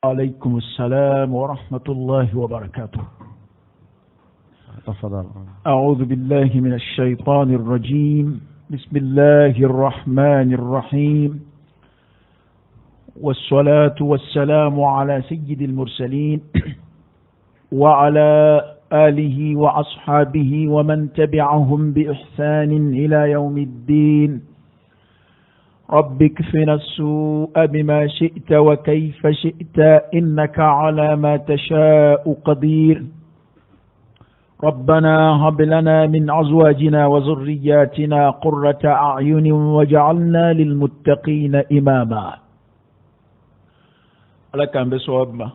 عليكم السلام ورحمة الله وبركاته. تفضل. أعوذ بالله من الشيطان الرجيم. بسم الله الرحمن الرحيم، والصلاة والسلام على سيد المرسلين وعلى آله وأصحابه ومن تبعهم بإحسان إلى يوم الدين. رب اكفنا السوء بما شئت وكيف شئت إنك على ما تشاء قدير. ربنا هب لنا من أزواجنا وذرياتنا قرة أعين وجعلنا للمتقين إماما. ala kan be sobma,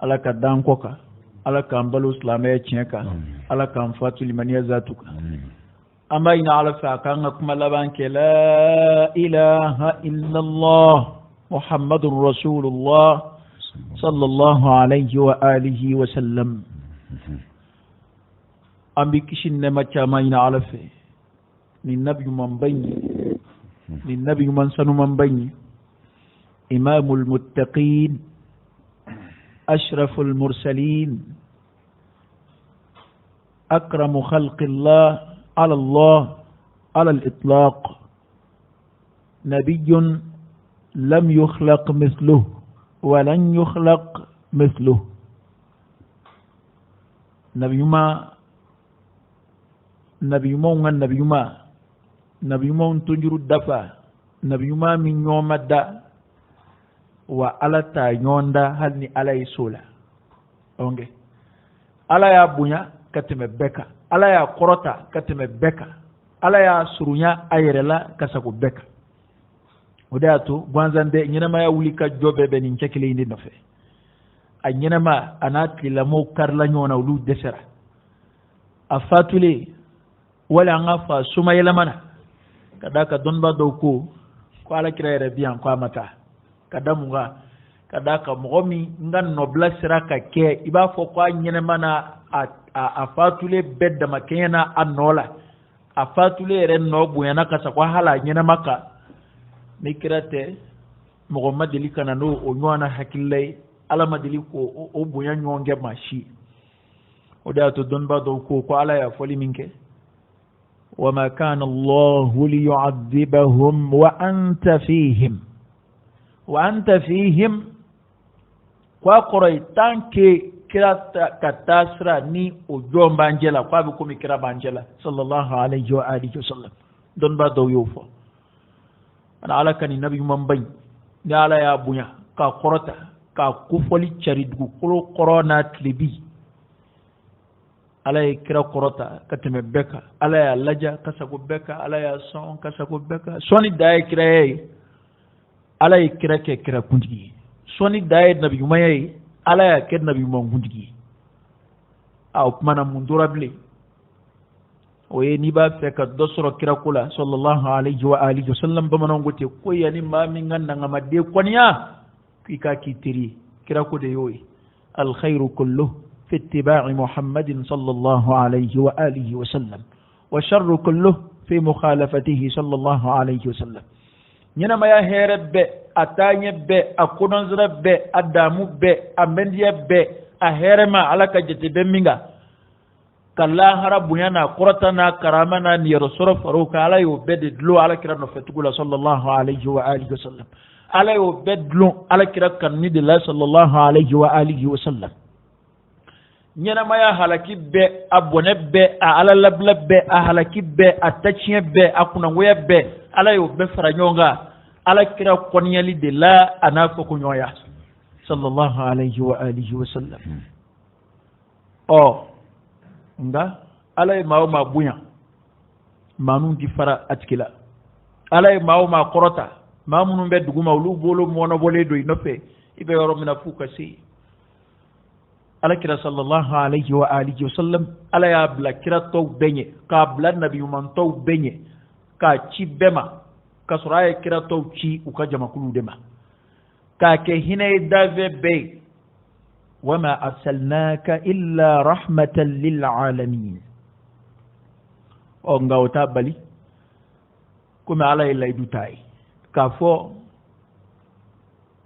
ala ka dankoka, ala kan balu islamaya tiɲɛka, ala kan fatu limaniya zatuka. An b'a ɲini ala fɛ a kan ka kuma laban kɛ la ilaha illallah muhammadun rasulullah sallallahu alayhi wa alihi wa sallam. An bi kisi nɛɛma caman ɲini ala fɛ, nin nabi ɲuman ba ɲi, nin nabi ɲuman sanuman ba ɲi, إمام المتقين أشرف المرسلين أكرم خلق الله على الإطلاق، نبي لم يخلق مثله ولن يخلق مثله. نبي ما تنجر الدفع، نبي ما من يوم الدفع wa ala ta nyonda hal ni ala yi sola onge ala ya bunya kateme beka, ala ya korota kateme beka, ala ya surunya ayerela kasago beka. Odato gwanzande nyinama ya wulika jobe be ni chekile indi nofe a nyinama anati la mo karla nyona ulu desera afatule wala ngafa suma yelamana kadaka donba doko ko ala kirere bian ko amata kadamunga kadaka mogomi ngan nobla siraka ke iba fo ko nyenemana a fatule bedda makena anola a fatule ren no buyana kasa ko hala nyenemaka mikirate mogo madili kana no o nyona hakille ala madili ko o buya nyonge mashi o da to don ba do ko ala ya foli minke wama kana allah liyu'adhibahum wa anta fihim wa anta fihim kwa korai tanke kira katasra ni ojo banjela kwa bi komi kira banjela sallallahu alayhi wa alihi wasallam don ba do yofo ana alaka ni nabi mamban ni ala ya bunya ka korota ka kufoli charidu kolo corona tlibi ala ya kira korota kateme beka, ala ya laja kasago beka, ala ya son kasago beka, soni dai kira yayi ala yi kira ke kira kuntigi, soni daye nabi yumaye ala ya ke nabi yuman kuntigi a kumana mundura bile oye ni ba fe ka dosoro kira kula sallallahu alayhi wa alihi wasallam bamanan gote ko yani ma min ganna ngama de konya ki tiri kira ko de yoyi al khairu kulluhu fi ittiba'i muhammadin sallallahu alayhi wa alihi wasallam wa sharru kulluhu fi mukhalafatihi sallallahu alayhi wasallam. Nyina maya herebe atanye be akunonzra be adamu be amendiya be a herema alaka jete be minga kala harabunya na korata na karama na ni rasoro faruka ala yo be de dlo ala kira no fetugula sallallahu alayhi wa alihi wasallam ala yo be dlo ala kira kanni de la sallallahu alayhi wa alihi wasallam. Nyina maya halaki be abone be a ala labla be a halaki be a tachie be akuna ngoya be ala yo be faranyonga ala kira konyali de la anafo kunyoya sallallahu alayhi wa alihi wa sallam. Nga ala mawo ma bunya manu di fara atkila ala mawo ma korota mamunu be duguma ulu bolo mono bole do inofe ibe yoro mina fuka si ala kira sallallahu alayhi wa alihi wa sallam ala ya bla kira to benye ka bla nabi man to benye ka ci bema ka suraye kira to ci uka jama kulu dema ka ke hinay dave be wama arsalnaka illa rahmatan lil alamin. O ngawta bali kuma ala ila idutai ka fo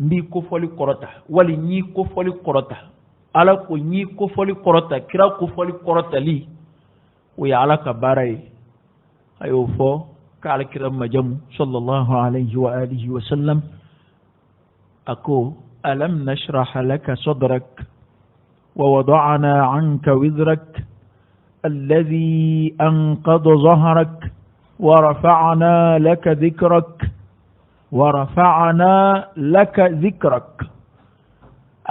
mbi ko foli korota wali ni ko foli korota ala ko ni ko foli korota kira ko foli korota li o ya ala ka baray ayo fo ka ala kira majamu sallallahu alayhi wa alihi wa sallam ako alam nashrah laka sadrak wa wada'na 'anka wizrak alladhi anqadha dhahrak wa rafa'na laka dhikrak ورفعنا لك ذكرك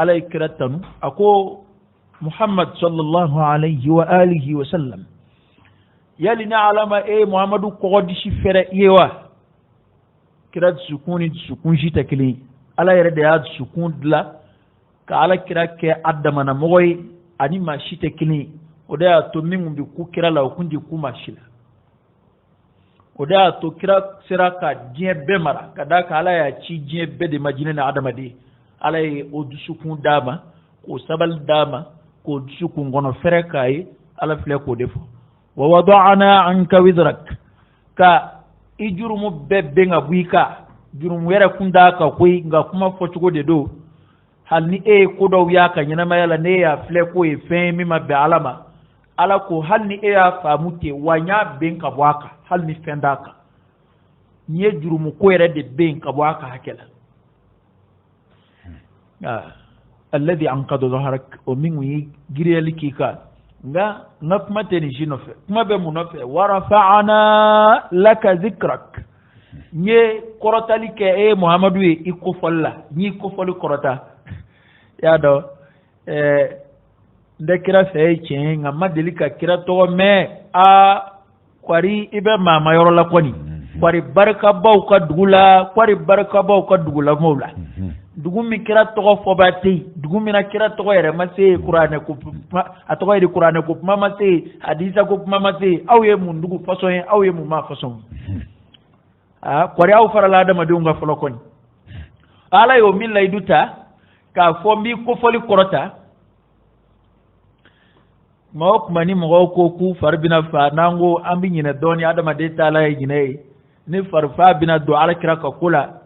عليك رتن أكو محمد صلى الله عليه وآله وسلم يلي نعلم إيه محمد قدش فرق يوا كرات سكون جيتكلي على يرد ياد سكون دلا كعلى كراك أدمنا موي أني ما شيتكلي وده تمنهم بكو كرا لو كنت كو ماشيلا oda to kira sira ka diɲɛ bɛɛ mara ka da ka ala y'a ci diɲɛ bɛɛ de ma jinɛ ni adamaden ala ye o dusukun d'a ma k'o sabali d'a ma k'o dusukun kɔnɔ fɛrɛ k'a ye ala filɛ k'o de fɔ wa wada'na anka wizrak ka i jurumu bɛɛ bɛn ka bɔ i kan jurumu wɛrɛ kun d'a kan koyi nka kuma fɔcogo de don hali ni e ye ko dɔw y'a ka ɲɛnamaya la ne y'a filɛ k'o ye fɛn ye min ma bɛn ala ma ala ko hali ni e y'a faamu ten wa n y'a bɛn ka bɔ a kan hali ni fɛn d'a kan n ye jurumu ko yɛrɛ de bɛn ka bɔ a kan hakɛ la alladhi anqadha dhahrak o min kun ye giriyali k'i kan nka n ka kuma tɛ nin si nɔfɛ kuma bɛ mun nɔfɛ wa rafa'na laka dhikrak n ye kɔrɔtali kɛ e muhamadu ye i kofɔli la n y'i kofɔli kɔrɔta i y'a dɔn n tɛ kira fɛ ye tiɲɛ ye nka n ma deli ka kira tɔgɔ mɛn kwari i bɛ maama yɔrɔ la kɔni kwari barikabaw ka dugu la kwari barikabaw ka dugulamaw la dugu min kira tɔgɔ fɔba tɛ yen dugu min na kira tɔgɔ yɛrɛ ma se kuranɛ ko a tɔgɔ ye di kuranɛ ko kuma ma se hadisa ko kuma ma se aw ye mun dugu fasɔn ye aw ye mun ma fasɔn kwari aw farala adamadenw ka fɔlɔ kɔni ala y'o min layidu ta k'a fɔ n b'i kofɔli kɔrɔta maa o kuma ni mɔgɔw ko k'u fari bɛna fa n'an ko an bɛ ɲinɛ dɔɔnin adamaden taala ye ɲinɛ ye ni fari fa bɛna don alakira ka ko la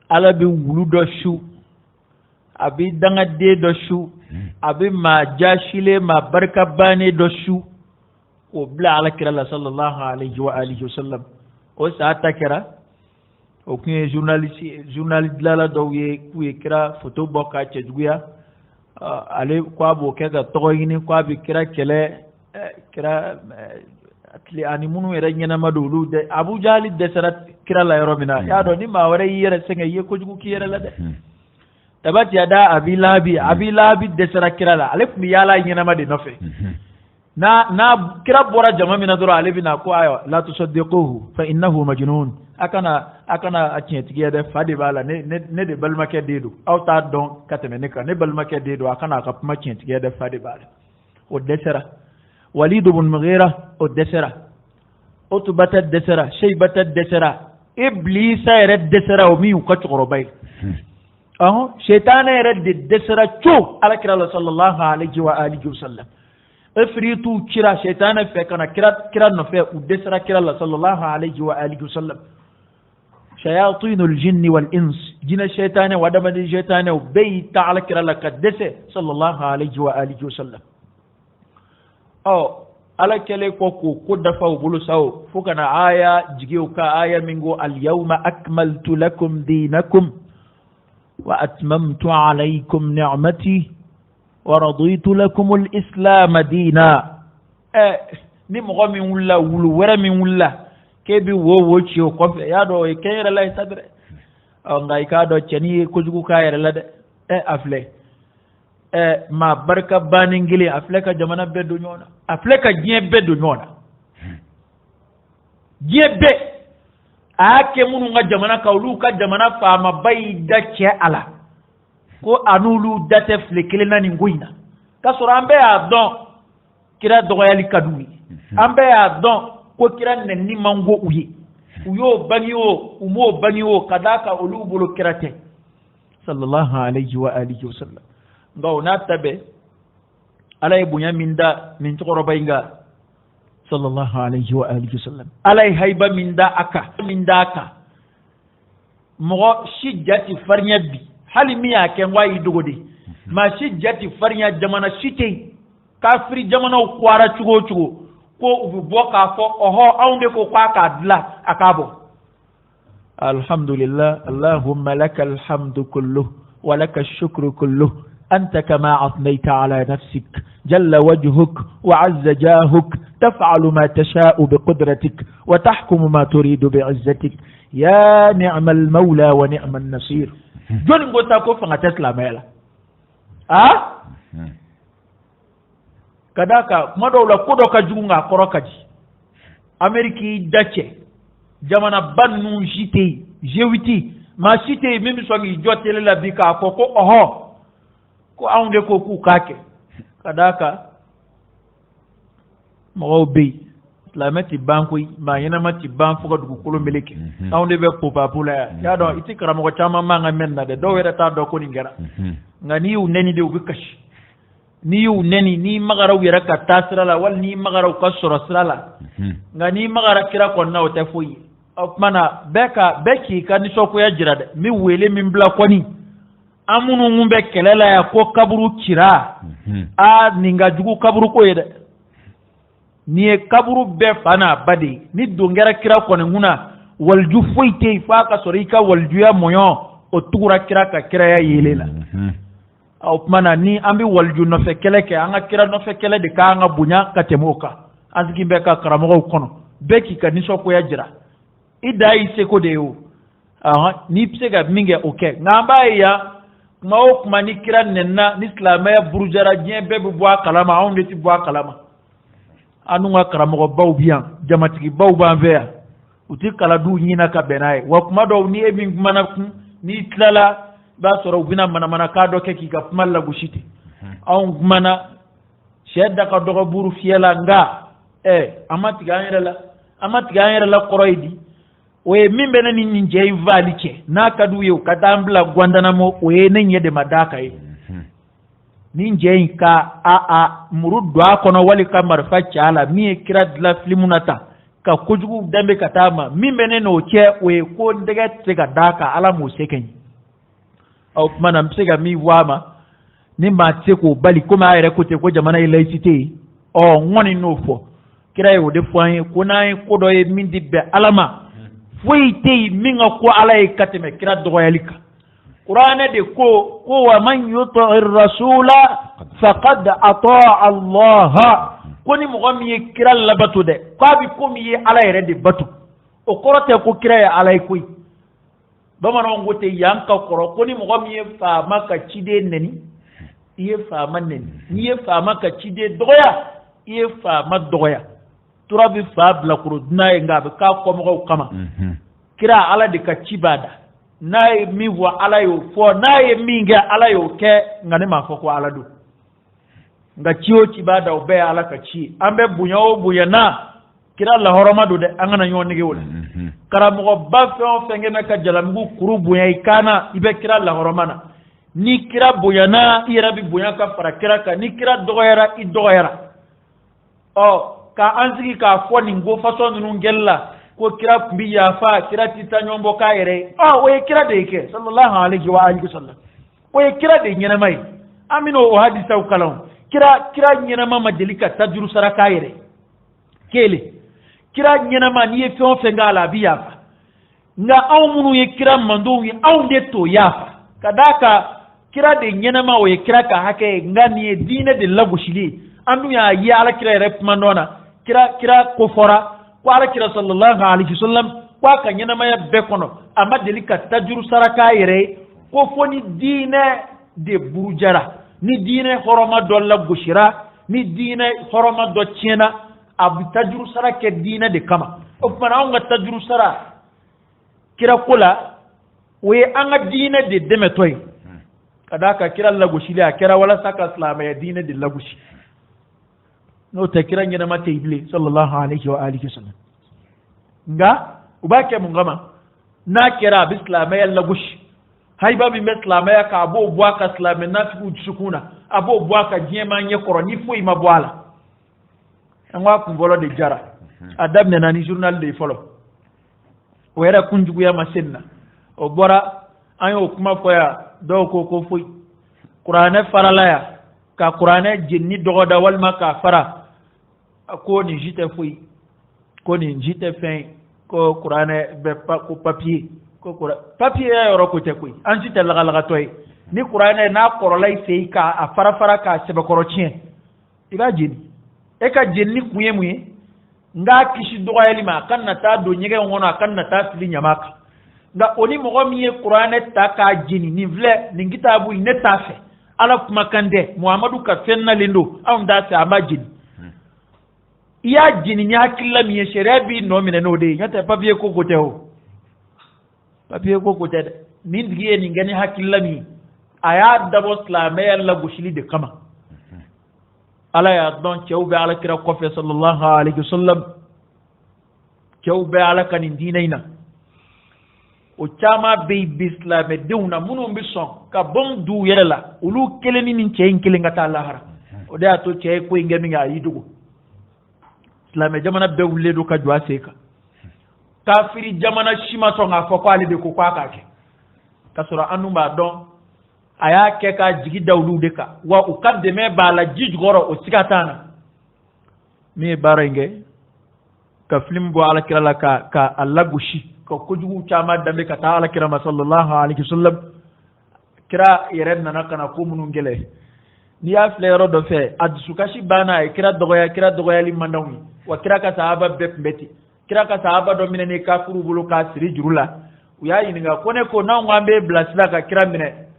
ala bɛ wulu dɔ su a bɛ dangaden dɔ su a bɛ maa jasilen maa barika bannen dɔ su k'o bila alakira la sallallahu alayhi wa alihi wa sallam o saa ta kɛra o tun ye journaliste dilanla dɔw ye k'u ye kira foto bɔ k'a cɛjuguya ale ko a b'o kɛ ka tɔgɔ ɲini ko a bɛ kira kɛlɛ kira tile ani minnu yɛrɛ ɲɛnama don olu dɛ Abu Jahali dɛsɛra kira la yɔrɔ min na y'a dɔn ni maa wɛrɛ y'i yɛrɛ sɛgɛn i ye kojugu k'i yɛrɛ la dɛ tabati yada Abi Lahabi dɛsɛra kira la ale tun bɛ yaala ɲɛnama de nɔfɛ n'a kira bɔra jama min na dɔrɔn ale bɛ na ko ayiwa la tusaddiquhu fa innahu majnun a kana a tiɲɛtigiya dɛ fa de b'a la ne de balimakɛ den don aw t'a dɔn ka tɛmɛ ne kan ne balimakɛ den don a kana a ka kuma tiɲɛtigiya dɛ fa de b'a la o dɛsɛra Walid ibn Mughira o dɛsɛra Utbata dɛsɛra Shaybata dɛsɛra Iblisa yɛrɛ dɛsɛra o min y'u ka cɛkɔrɔba ye seytaane yɛrɛ de dɛsɛra co alakira la sallallahu alayhi wa alihi wa sallam efiritu cira seytaane fɛ kana kira nɔfɛ u dɛsɛra kira la sallallahu alayhi wa alihi wa sallam shayatinul jinni wal ins jinɛ seytaane wa adamaden seytaane u bɛɛ y'i ta alakira la ka dɛsɛ sallallahu alayhi wa alihi wa sallam ala kɛlen kɔ k'o ko dafa u bolo sa o fo kana aya jigi u ka aya min ko al yawma akmaltu lakum dinakum wa atmamtu alaykum ni'mati wa raditu lakum al islam dina ni mɔgɔ min wulila wulu wɛrɛ min wulila k'e bi wo ci o kɔfɛ y'a dɔn o ye kɛn yɛrɛ la ye sa dɛ nka i k'a dɔn cɛnin ye kojugu k'a yɛrɛ la dɛ a filɛ maa barika bannen kelen a filɛ ka jamana bɛɛ don ɲɔgɔn na a filɛ ka diɲɛ bɛɛ don ɲɔgɔn na diɲɛ bɛɛ a y'a kɛ minnu ka jamana kan olu ka jamana faamaba y'i da cɛ a la ko a n'olu da tɛ file kelen na nin ko in na k'a sɔrɔ an bɛɛ y'a dɔn kira dɔgɔyali ka d'u ye an bɛɛ y'a dɔn ko kira nɛnini man go u ye u y'o bange o u m'o bange o ka d'a kan olu bolo kira tɛ sallallahu alayhi wa alihi wa sallam nka o n'a ta bɛɛ ala ye bonya min da nin cɛkɔrɔba in kan sallallahu alayhi wa alihi wa sallam ala ye hayiba min da a kan mo shi jati farnya bi hali mi ya ken wayi dogode ma shi jati farnya jamana shite kafiri jamana kwara chugo ko ubu boka fo oho aunde ko kwa ka dla akabo alhamdulillah allahumma lakal hamdu kulluh wa lakal shukru kulluh أنت كما أثنيت على نفسك جل وجهك وعز جاهك تفعل ما تشاء بقدرتك وتحكم ما تريد بعزتك يا نعم المولى ونعم النصير جون غوتاكو فنتسلا ميلا kadaka madola kudoka junga korokaji ameriki dache jamana bannu jite jewiti ma jite mimi so ngi jotele la bika koko oho ko awnde ko ku kake kadaka mo be la meti banko ma yana mati ban fuka dugu kolombeleke awnde be ko papula ya do itikara mo chama manga menna de do wera ta do ko ni ngara ngani u neni de ubikash ni yu neni ni magara wira ka tasrala wal ni magara ka sorasrala ngani magara kira ko na o te foyi mana beki ka ni soko ya jira de mi wele min bla ko ni amunu ngumbe kelela ya ko kaburu kira a ninga jugu kaburu ko yede ni kaburu be fana bade ni dongera kira ko ne nguna walju foyte fa ka sorika walju ya moyo o tugura kira ka kira ya yelela au mana ni ambi walju no fe keleke anga kira no fe kele de ka anga bunya katemoka aziki be ka karamo kono beki ka ni soko ya jira idai seko de yo ni psega minge okay ngamba ya mawo kuma ni kira nenna ni islamaya burujara jien be bu boa kalama on de ti boa kalama anu nga karamo baw bien jamatiki baw ban ver uti kala du nyina ka benai wa kuma do ni ebi mana ni tlala ba soro bina mana ka do ke ki ka malla gushiti on mana shedda ka do buru fiela nga amati ga la koroidi we mimbe na ni njei valike na kadu yo kadambla gwandana mo we nenye de madaka yi ni njei ka murudu akono wali kamar facha ala mi kira la flimunata ka kujugu dambe katama mimbe ne no che we ko ndega tega daka ala mo sekeni au mana msega mi wama ni mateko bali kuma ayre kote ko jamana ilaicite o ngoni nofo kira yo de foin ko nay ko do e mindi be alama foyte minga ko alay kateme kira do yalika qur'ana de ko wa man yuti'ir rasula faqad ata'a allah koni mo mi kira labatu de ko bi ko mi alay re de batu o korote ko kira ya alay koy bamana ngote yanka koro koni mo mi fa maka cide neni iye fa maneni niye fa maka cide doya iye fa madoya turabi fa bla kuro dinaye ngabe ka ko mo kama kira ala de ka cibada naye mi vo ala yo fo naye mi nga ala yo ke ngane ma fo ko ala do nga ciyo cibada o be ala ka ci ambe bunya na kira la horoma do de angana nyonige wala karamo ba fo fengena ka jalamgu kuru bunya ikana ibe kira la horomana ni kira bunya na irabi bunya ka fara kira ka ni kira dogoyara I dogoyara ka anzigi ka fo ni ngo façon nu ngella ko kira mbi ya fa kira titanyombo ka ere we kira de ke sallallahu alaihi wa alihi wasallam we kira de nyana mai amino o hadisa o kalam kira nyana ma madelika tajuru sara ka ere kele kira nyana ma ni fe on fe ngala biya fa nga munu ye kira mando yi de to yafa kadaka kira de nyana ma o ye kira ka hake ngani dine de lagushili anu ya ala kira rep mandona kira ko fora ko ala kira sallallahu alaihi wasallam ko ka nyana ma ya bekono amma delika tajuru saraka yere ko foni dine de burujara ni dine horoma do la gushira ni dine horoma do chena abu tajuru saraka dine de kama o fana on ga tajuru sara kira kula we anga dine de demetoy kadaka kira la gushili kira wala saka islam ya dine de la gushi no ta kira ngina mate ibli sallallahu alaihi wa alihi wasallam nga ubake mungama na kira bislama ya lagush haiba bi meslama ya ka abo bwaka islama na fi sukuna abo bwaka jema nye koro ni fu ima bwala ngwa kumbolo de jara adab ne nani journal de folo wera kunjugu ya masenna bora an yo kuma fo ya do ko foy qur'ane farala ya ka qur'ane jinni dogoda walma ka fara ko ni jite foy ko ni jite fin ko qur'ane be ko papier ko papier ya yoro ko te koy an jite laga toy ni qur'ane na korolay sey ka a fara ka sebe korotien iga jini e ka jinni kuye muye nga kishi dogoyali ma kan na ta do nyege ngono kan na ta fili nyamaka nga oni mogo miye qur'ane ta ka jini ni vle ni kitabu ne ta fe ala kuma kande muhammadu ka fenna lindo am da ta ama jini iya jini ni hakilla miye sherebi no mine no de nyata papier ko gote ho papier ko gote min diye ni ngani hakilla mi aya dabo slame yalla gushili de kama ala ya don cewbe ala kira kofe sallallahu alaihi wasallam cewbe ala kanin dinaina o chama be bislame dewna munum bi son ka bon du yerela ulu keleni nin ceyin kelinga ta lahara o da to cey ko ngemi nga yidugo islame jamana be wulle do ka jwa seka kafiri jamana shima to nga fo ko ali de ko kwa kake kasura anuma don aya ke ka jigi dawlu de ka wa ukaddeme bala jijgoro o sikatana mi barange ka film bo ala kirala ka Allah gushi ko kujugu chama dambe ka ta ala kirama sallallahu alaihi wasallam kira yeren nana kana ko munun gele ni ya flero do fe adsukashi bana e kira dogoya li mandawi wa kira ka sahaba be mbeti kira ka sahaba do minene kafuru bulu ka siri jurula uya yininga kone ko na ngwambe blasila ka kira mine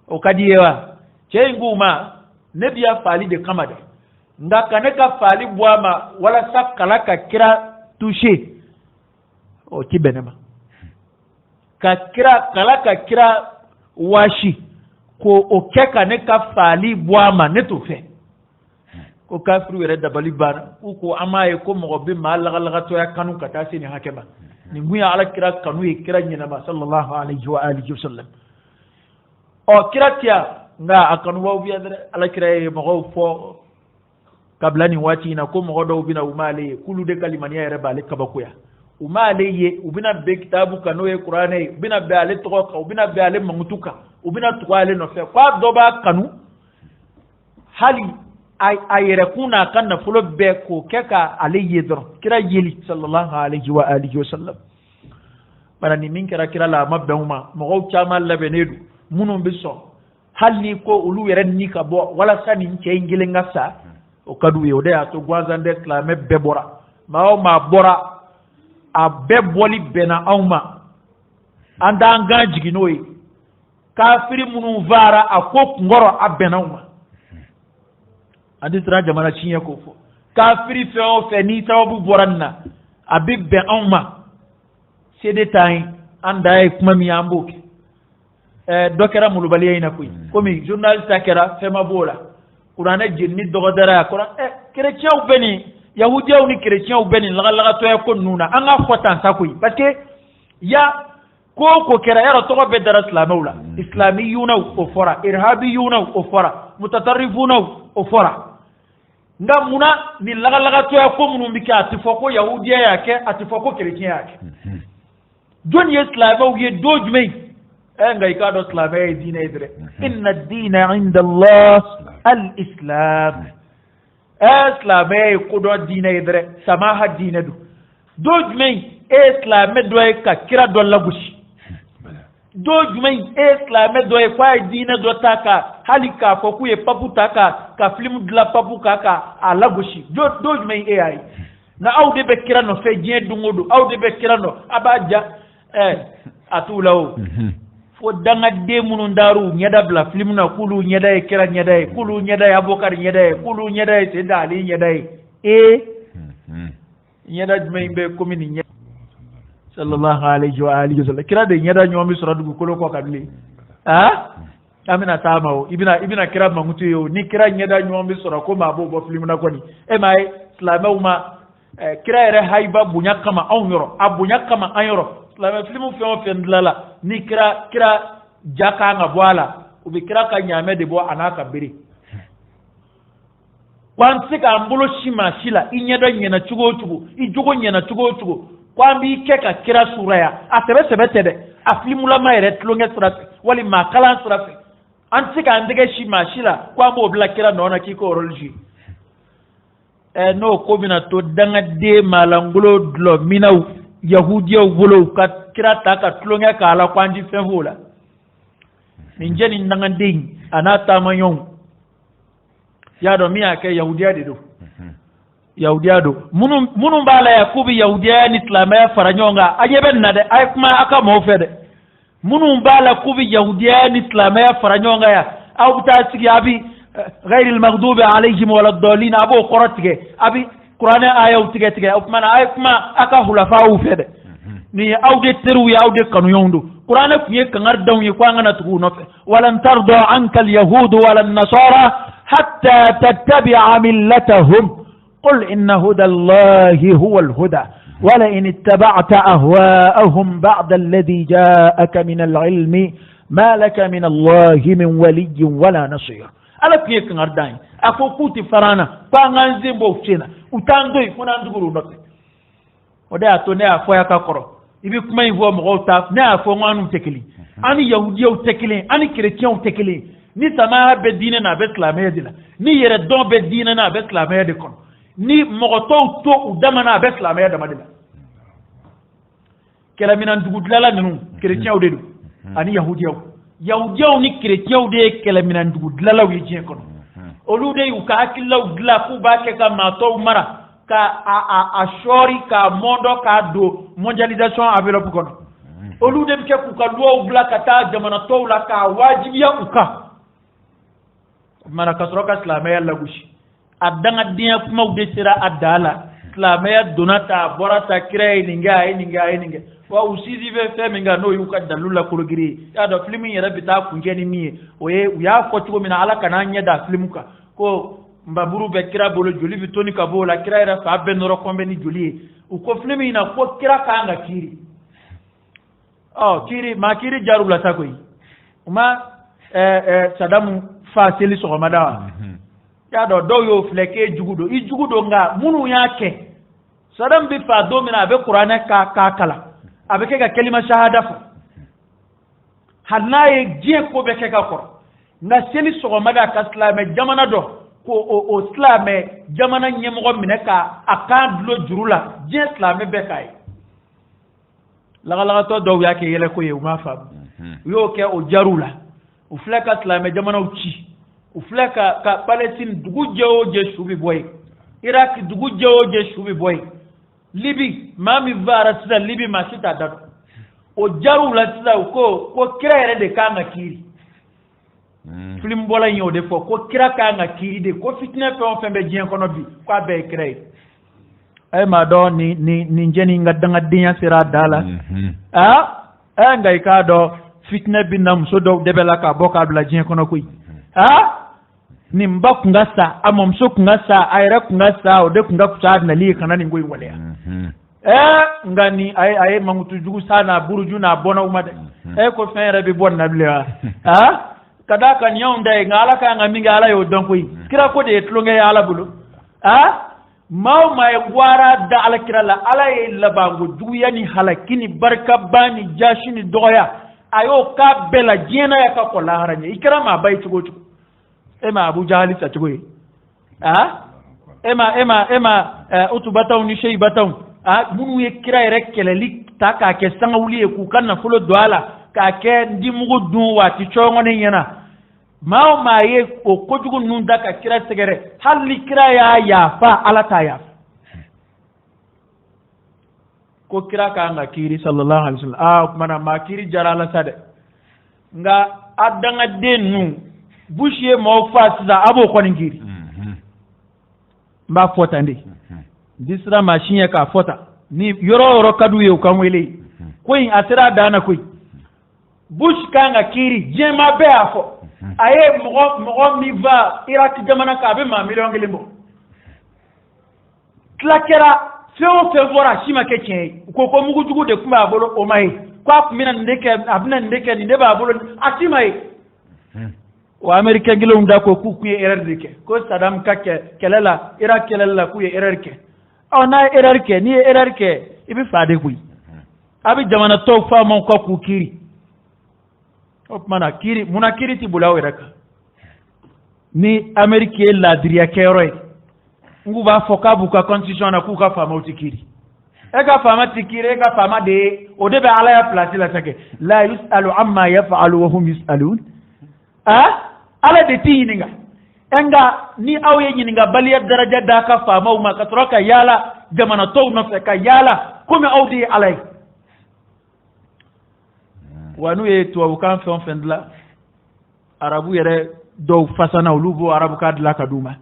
o kadiyewa cey nguma nebiya fali de kamade ndaka ne ka fali boama wala sakala ka kira touché o tibenema ka kira kala ka kira washi ko o keka ne ka fali boama ne to fe ko kafru yere dabali bana ko amaye ko mo be malaga to ya kanu kata sini hakema ni nguya ala kira kanu e kira nyina ma sallallahu alaihi wa alihi wasallam o kiratia nga akanu wa ubi adre ala kiraye mo fo kablani wati na ko mo do bina umale kulu de kalimani ya reba le kabakuya umale ye ubina be kitabu kanu e qur'ane ubina be ale to ka ubina be ale mangutuka ubina twale no fe kwa doba kanu hali ayere kuna kanna fulo be ko keka ale yedro kira yeli sallallahu alaihi wa alihi wasallam barani min kira la mabduma mo chama labenedu munun bi so halli ko ulu yeren ni ka bo wala sani nke ngile ngasa o kadu yo de ato gwazande clame bebora ma bora a beboli bena awma anda nga jiginoyi kafiri munun vara akok ngoro abena awma andi tra jamana chinya ko fo kafiri fe o fe ni tawu boranna abib be awma sede tay anda e kuma mi amboke dokera mulubaliya ina kuyi komi journaliste kera fema bola qur'ana jinni dogodara qur'an chrétien ou beni yahudiya ou ni chrétien ou beni laga to ko nuna anga fotan sa kuyi parce que ya ko kera yara to be dara islamawla islamiyuna o fora irhabiyuna o fora mutatarrifuna o fora nga muna ni laga to ko munum bika atifoko yahudiya yake atifoko chrétien yake don islamaw ye dojmei enga ikado islamay dina idre inna ad-dina 'inda Allah al-islam islamay kudo dina idre samaha dina du dojmei islamay do ka kira do lagushi dojmei islamay do kwa dina do taka halika foku ye papu taka ka film de la papu kaka alagushi dojmei ai na awde be kira no fe jien dungodo awde be kira no abaja atulaw fo danga de munun daru nyada bla film na kulu nyada e kira nyada e kulu nyada e abokar nyada e kulu nyada e senda ali nyada e nyada jmay be komini nyada sallallahu alaihi wa alihi wasallam kira de nyada nyomi soradu ko ko kadli amina tamawo ibina kira mangutu yo ni kira nyada nyomi sora ko ma bo film na koni e mai islamuma kira ere haiba bunya kama awnoro abunya kama ayoro la film fi on fendlala ni kira jaka nga bwala ubi kira ka nyame de bo anaka biri kwansi ka ambulo shima shila inyeda nyena chugo ijugo nyena chugo kwambi keka kira suraya atebe sebetede aflimula mayre tlonge sirafe wali ma kalan sirafe antika andege shi mashila kwa mo bla kira nona kiko rolji no ko bina to danga de malangulo dlo minaw yahudiya wolo ka kira ta ka tlonge kala kwanji fenvola ninjeni ndanga ding anata manyon ya do miya ke yahudiya de do yahudiya do munun bala yakubi yahudiya ni islamaya faranyonga ajeben na de ay kuma aka mo fede munun bala kubi yahudiya ni islamaya faranyonga ya aw ta sigi abi غير المغضوب عليهم ولا الضالين ابو قراتike abi qur'an aya utige tige mana ay kuma aka hulafa u fede ni awde teru ya awde kanu yondu qur'an kuye kangar daw yi kwanga na tugu no fe walan tarda anka al yahud wala an nasara hatta tattabi'a millatahum qul inna huda allahi huwa al huda wala in ittaba'ta ahwa'ahum ba'da alladhi ja'aka min al ilmi ma laka min allahi min waliyyin wala nasir ala kuye kangar dai ako kuti farana pa nganze mbo chena utando ifuna nduguru note oda atone afo ya kakoro ibi kuma ivo mo ta na afo nganu tekeli ani yahudi o tekeli ani chrétien o tekeli ni sama be dine na be islamé dina ni yere don be dine na be islamé de kon ni mogoto to udama na be islamé de madina kala minan dugudlala nunu chrétien o dedu ani yahudi o ni chrétien o de kala minan dugudlala wi jien kon olude yu ka akilla udla ku ba ke ka mato mara ka a shori ka mondo ka do mondialisation enveloppe kono olude ke ku ka do ubla ka ta jamana to la ka wajibiya uka mara ka soroka islamaya la gushi adanga dia kuma ude sira adala islamaya donata borata kire ninga wa usizi be fe minga no yu ka dalula kurugiri ya do filmi yara bita kunjeni mi oye ya ko tugo mina ala kana nyeda filmuka ko mbaburu be kira bolo joli bitoni ka bola kira era fa be noro kombe ni joli uko filmi ina ko kira kanga kiri kiri ma kiri jarula takoi uma sadamu fa seli so madawa ya do yo fleke jugudo nga munu yake sadam bi fa domina be qur'ana ka kala abeke ga kelima shahada fa hanaye je ko be ke ka ko na seli so mada ka islame jamana do ko o islame jamana nyemo mine ka akadlo jurula je islame be kay la to do yake yele ko yew ma fa yo ke o jarula u fleka islame jamana uchi u fleka ka Palestine dugu jewo je shubi boy Iraq dugu jewo je shubi boy Libi mami vara sida Libi masita dado o jarula sida ko kira ere de kanga kiri film bola nyo de fo ko kira kanga kiri de ko fitna pe on fembe jien kono bi kwa be kire ay ma do ni njeni ngadanga dinya sira dala ngai ka do fitna bi nam so do debela ka boka bla jien kono kuy ni mba kungasa amom so kungasa ayra kungasa o de kunga kucha na li kana ni ngoi wale ngani ay mangutu jugu sana buruju na bona umade ko fere bi bon na blewa kada kan yonde ngala ka ngami ngala yo donkoi kira ko de tlonge ala bulu maw may gwara da ala kira la ala e labango jugu yani halakini barka bani jashini doya ayo ka bela jena ya ka ko laharanye ikrama bay chugo ema Abu Jahali sa chugo ema utubataw ni shay bataw munu ye kira rek keleli taka ke sangawuli ku kanna fulo doala ka ke ndimugo dun wati chongo ne yana maw maye o kojugo nun daka kira segere halli kira ya fa alata ya ko kira ka nga kiri sallallahu alaihi wasallam mana ma kiri jarala sade nga adanga denu bushiye mo fasida abo konin kiri mba fota ndi disra machine ka fota ni yoro kadu ye kan wele koyin atira dana koy bush kanga kiri jema be afo aye mo mi va Iraq jamana ka be ma million ngelimbo klakera feo fevora shima keche ko mugu jugu de kuma abolo o mai kwa mina ndeke abina ndeke ni deba abolo atimai wa Amerika gilo nda ko ku kuye ererdike ko Saddam kake kelela Iraq kelela kuye ererke na ererke ni ererke ibi fade kuy abi jamana to fa mon ko ku kiri o mana kiri muna kiri ti bulaw rek ni amerique la diriya keroy ngu ba foka bu ka constitution na ku ka fa mo ti kiri e ka fa ma ti kiri e ka fa ma de o de be ala ya place la take la yusalu amma yaf'alu wa hum yusalun ala de ti ninga enga ni awye nyinga baliya daraja da ka fa ma ma ka troka yala jamana to no fe ka yala kuma awdi alay wanu ye to kan fe on fendla arabu yere do fasana ulubo arabu kadla kaduma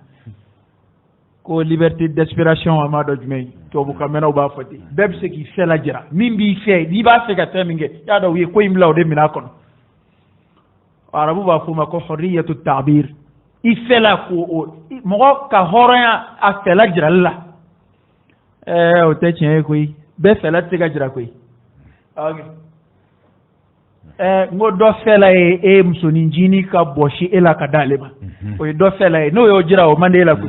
ko liberté d'expression ama do jumay to bu kamena ba fati beb se ki fe la jira mimbi fe di ba fe ka teminge ya do ye ko imlaw de mina kon arabu ba fuma ko hurriyatu ta'bir ifela ko mo ka horaya a fe la jira la o te chen ko be fe la te ga jira ko okay ngo do fela e musoni njini ka boshi ela ka daleba o do fela no yo jira o mandela ko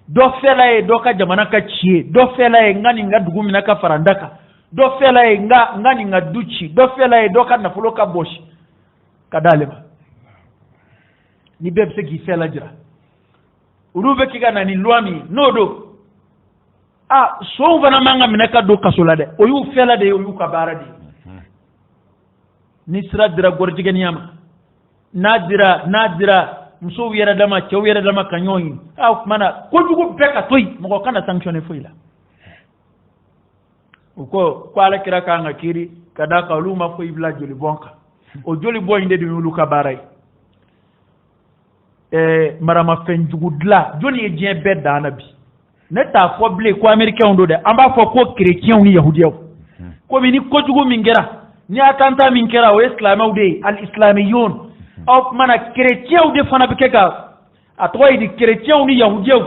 do fela e do ka jamana ka chie do fela e ngani nga dugumi na ka farandaka do fela e ngani nga duchi do fela e do ka na fulo ka boshi ka daleba ni beb se ki fela jira urube ki kana ni luami no do so vana manga minaka do kasola de o yu fela de o yu ka baradi ni sira dira gorjigen yama nadira muso yera dama cew yera dama kanyoyi mana ko jugo beka toy mo kana sanctionner foila ko ala kira ka nga kiri kada ka luma fo ibla joli bonka o joli boy inde dum lu ka baray marama fen jugudla joni e jien bedda nabi neta fo ble ko américain do de amba fo ko chrétien ni yahudiyo ko mi ni ko jugo mingera ni atanta min kera o islamaw de al islamiyun o mana chrétien de fana bike ka atoy di chrétien ni yahudiyo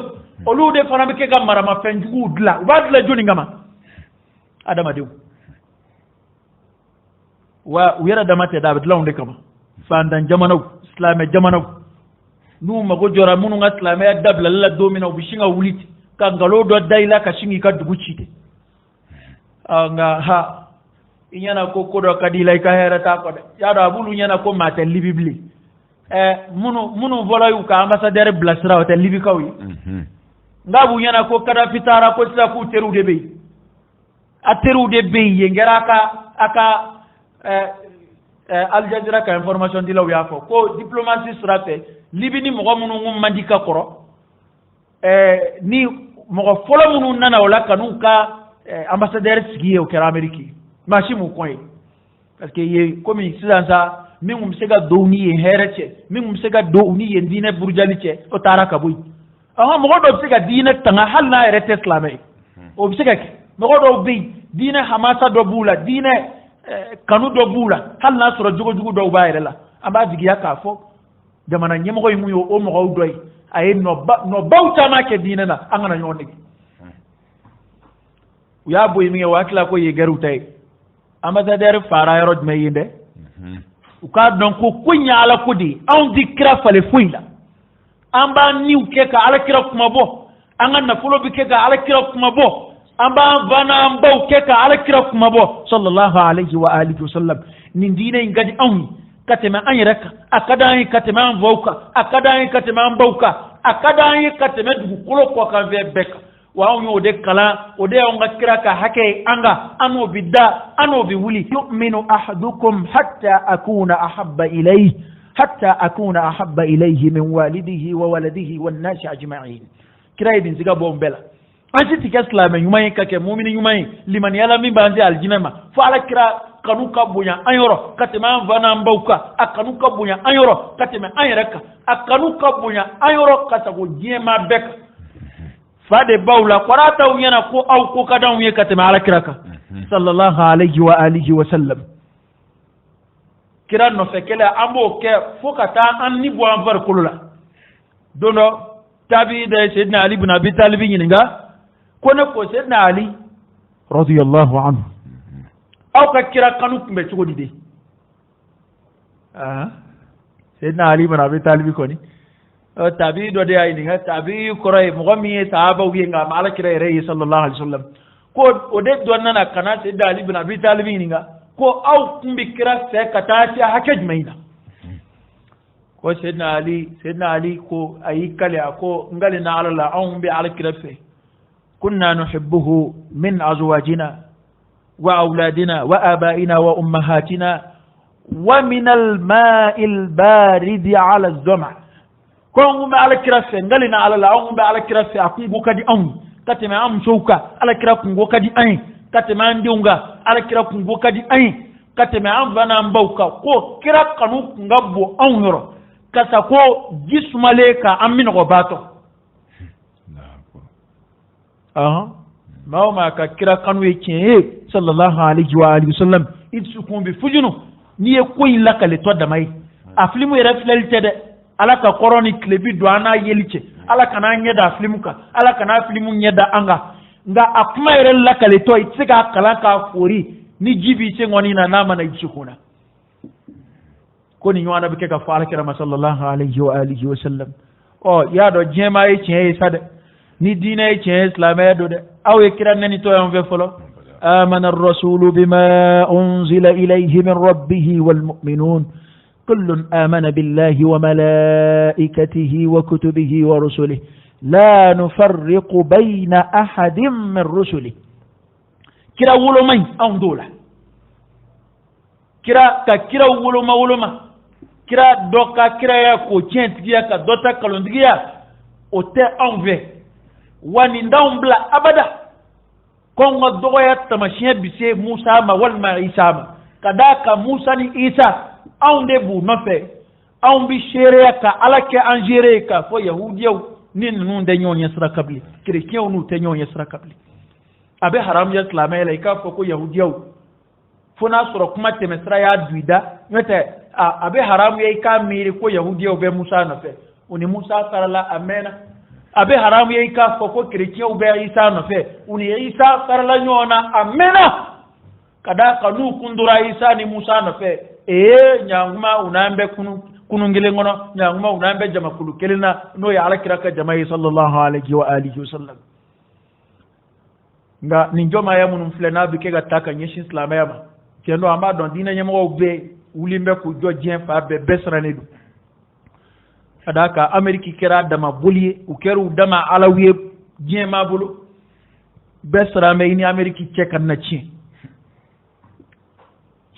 o lu de fana bike ka marama fen jugudla wadla joni ngama adama dew wa wera dama te david lawnde kama fandan jamanaw islamé jamanaw nu mago jora munu nga islamé dabla la domina o bishinga wuliti ka ngalo do dayla ka shingi ka duguchite nga ha inyana ko kodo kadila ka herata ko de yado abulu nyana ko mate libibli munu volayu ka ambassadeur blasra o te libi kawi ngabu nyana ko kada fitara ko sila ku teru de be ateru de be yengera aka Al Jazeera ka information dilaw ya fo ko diplomatie strate libi ni mo munu ngum mandika koro ni mo folo munu nana wala kanu ka ambassadeur sigiye o kera ameriki mashi mu koy parce que ye comme sidansa mingum sega downi ye hereche mingum sega downi ye dine burjaliche o taraka buy aha mo do sega dine tanga halna rete islamé o sega mo do bi dine hamasa do bula dine kanu do bula halna sura jugo do bayre la amba digi yakafo jamana nyemo koy muyo o mo doy ay no bawta ma ke dine na angana nyonni ya boy mi wakla ko ye garu tay ambassadeur fara yoro me yinde uka donc ko kunya ala kudi on dikra fale fuila amba niu ke ka ala kira kuma bo anga na fulo bi ke ka ala kira kuma bo amba bana amba ke ka ala kira kuma bo sallallahu alaihi wa alihi wasallam nin dine ngadi on katema anyiraka akada yi katema mvoka akada yi katema mbauka akada yi katema du kulo ko kan ve beka wa on yode kala ode on kira ka hake anga ano bidda ano bi wuli yu'minu ahadukum hatta akuna ahabba ilayhi min walidihi wa waladihi wan nasi ajma'in kira ibn ziga bombela anti tikasla men yumay ka ke mu'mini yumay liman yala min banzi aljinama fa ala kira kanu kabunya ayoro katema vana mbauka akanu kabunya ayoro katema ayraka akanu kabunya ayoro katago jema bek fade bawla qarata yana ko aw ko kadan ye katema ala kiraka sallallahu alayhi wa alihi wa sallam kiran no fekela ambo ke fokata an ni bo an var kulula dono tabi de sayyidina ali ibn abi talib nyinga kono ko sayyidina ali radiyallahu anhu aw ka kira kanu kumbe chugodi de sayyidina ali ibn abi talib ko ni tabi do de ay ni tabi koray mo mi sahaba wi nga mala kira re sallallahu alaihi wasallam ko ode donna na kana sai da Ali bin Abi Talib ninga ko au kumbi kira sai ka ta ci hakej maina ko sayyidina Ali ko ayi kale ko ngali na Allah an bi alkira fe kunna nuhibbuhu min azwajina wa auladina wa abaina wa ummahatina wa min al-ma'il barid ala az-zama ko ngumbe alkira fe ngali na Allah an bi alkira fe akungu kadi an kateme am shouka alkira kungo kadi an kateme an diunga alkira kungo kadi an kateme an vana mbauka ko kira kanu ngabbo an yoro kasa ko gismale ka amin ko bato ma ka kira kanu yake sallallahu alaihi wa alihi wasallam idsu kun bi fujunu ni e ko illa kale to da mai aflimu yere flelte de ala ka koroni klebi do ana yelice ala kana nyeda aflimuka ala kana aflimu nyeda anga nga akuma yere la kale to itsika kala ka fori ni jibi ce ngoni na nama na itsukuna koni nywana bike ka fala kira sallallahu alaihi wa alihi wa sallam o ya do jema e chen sade ni dina e chen islam e do de aw e kira nani to en ve folo amana ar-rasul bima unzila ilayhi min rabbih wal mu'minun kullun amana billahi wa malaikatihi wa kutubihi wa rusulihi la nufarriqu bayna ahadin min rusulihi kira wulo mai an dola kira wulo ma kira doka kira ya ko tiya ka dota kalondigia o te enve wani ndambla abada kongo dogo ya tamashiya bise Musa ma wal ma Isa ma kadaka Musa ni Isa aunde bu mafe aun bi shere ka alake angere ka fo yahudiyo nin nun de nyonya sra kabli chrétien nu te nyonya sra kabli abe haram ya islamela ka fo ko yahudiyo fona soro kuma temesra ya duida mete abe haram ya ka miri ko yahudiyo be Musa na fe uni Musa sarala amena abe haram ya ka fo ko chrétien be Isa na fe uni Isa sarala nyona amena kada kanu kundura Isa ni Musa na fe nyanguma unambe kunu ngile ngono nyanguma unambe jama kulu kelina no ya alakira ka jama'i sallallahu alaihi wa alihi wasallam nga ninjoma ya munum flena bike ga taka nyeshin islam ya ma kendo ama don dina nyemo be wulimbe ku jojjen fa be besrane du adaka ameriki kera dama boliye u keru dama alawiye jema bulu besrame ini ameriki chekan na chi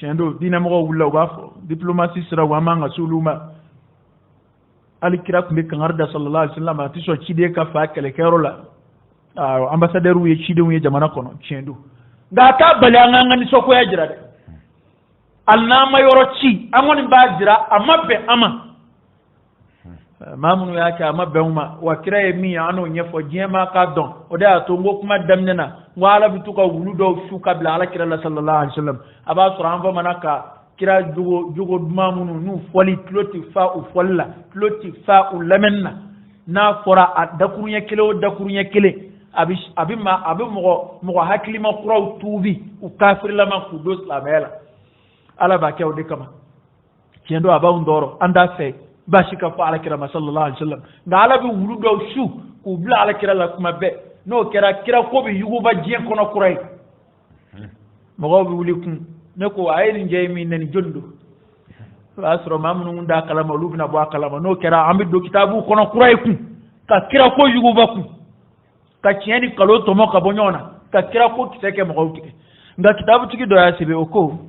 chendo dina mo wulla bafo diplomatie sira wa manga suluma alikira kumbe kangarda sallallahu alaihi wasallam atiso chide ka fa kele kerola ambassadeur wu ye chide wu ye jamana kono chendo ga ta balanga ngani soko ya jira de alnama yoro chi amoni ba jira amabe ama mamunu ya ka amabe uma wa kira ye mi ano nyefo jema ka don oda to ngo kuma damnena wala bituka wuludo shuka bila ala kira sallallahu alaihi wasallam aba suran fa manaka kira jugo mamunu nu foli kloti fa u folla kloti fa u lamenna na fora dakurunya kile abi mo hakili ma quraw tubi u kafir lama ku dos la mela ala ba kew de kama kendo aba ndoro anda fe bashika fa ala kira sallallahu alaihi wasallam na ala bi wuludo shu ku bila ala kira la kuma be no kira ko bi yugo ba jien kono kuray mo bi wulikum ne ko ayni jeymi nani jondo asro mamnu nda kalama lubna bo kalama no kira ambi do kitabu kono kuray ku ka kira ko yugo ba ku ka tieni kalo to mo ka bonyona ka kira ko kiseke mo ko nga kitabu tiki do ya sibe oko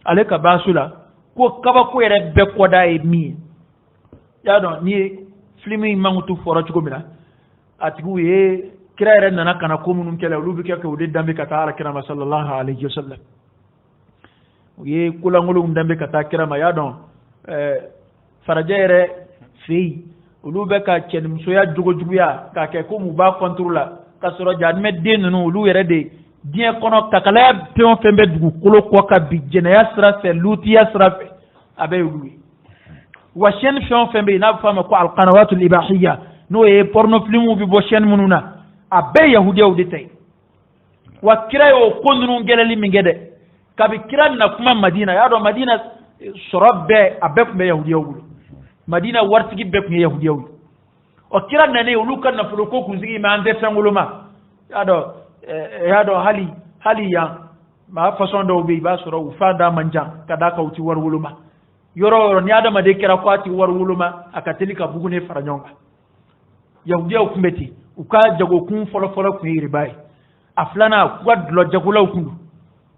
ale ka basula ko kaba ko yere be ko da e mi ya don ni filmi mangutu foro tiko mina atigu ye kira yere nana kana ko munum kele lubi ke ko de dambe ka taala kira sallallahu alaihi wasallam ye kula ngulu dambe ka ta kira ma ya don farajere fi ulube ka chen musoya jugo ya ka ke ko mu ba contrôla ka soro jadme den no lu yere de bien kono takala peon fembe dugu kolo ko ka bi jena sra fe luti sra fe abe lui wa shen fion fembe na fama ko al qanawat al ibahiyya no e porno filmu bi bo shen mununa abe yahudi o detay wa kira yo kondunu gelali mingede kabi kira na kuma madina ya do madina sorobbe abe ko yahudi o madina wartigi be ko yahudi o kira na ne ulukan na fulo ko kunzigi ma ande tanguluma ya do ya do hali ya ma façon do be ba soro u fa da manjan kada ka uti war wuluma yoro ni adama de kera kwati war wuluma akatelika bugune faranyonga yahudiya kumbeti uka jago kun folo ku ribai aflana kwadlo jagula kundu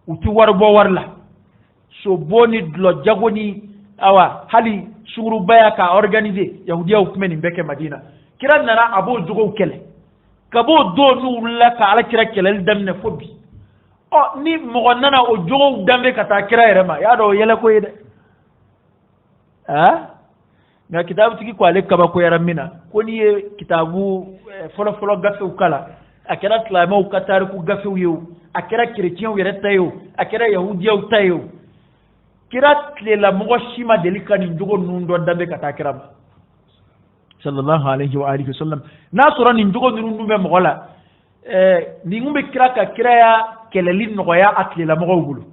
uti war bo warla so boni dlo jagoni awa hali suru baya ka organiser yahudiya kumeni mbeke Madina kiran nana abo jogo kele kabo do nu la ka ala kira kele damne fobi o ni mo nana o jogo dambe kata kira yerema ya do yele ko yede na kitabu tiki kwa leka ba ko yaramina ko ni kitabu folo gafe ukala akira tlama ukatar ku gafe uyo akira chrétien yere tayo akira yahudiya utayo kira tlela mo shima delika ni jogo nundo dambe kata kira sallallahu alaihi wa alihi wasallam nasura ni jogo nundo be mogola ni ngumbe kira ka kira ya kelelin no ya atlela mo gulu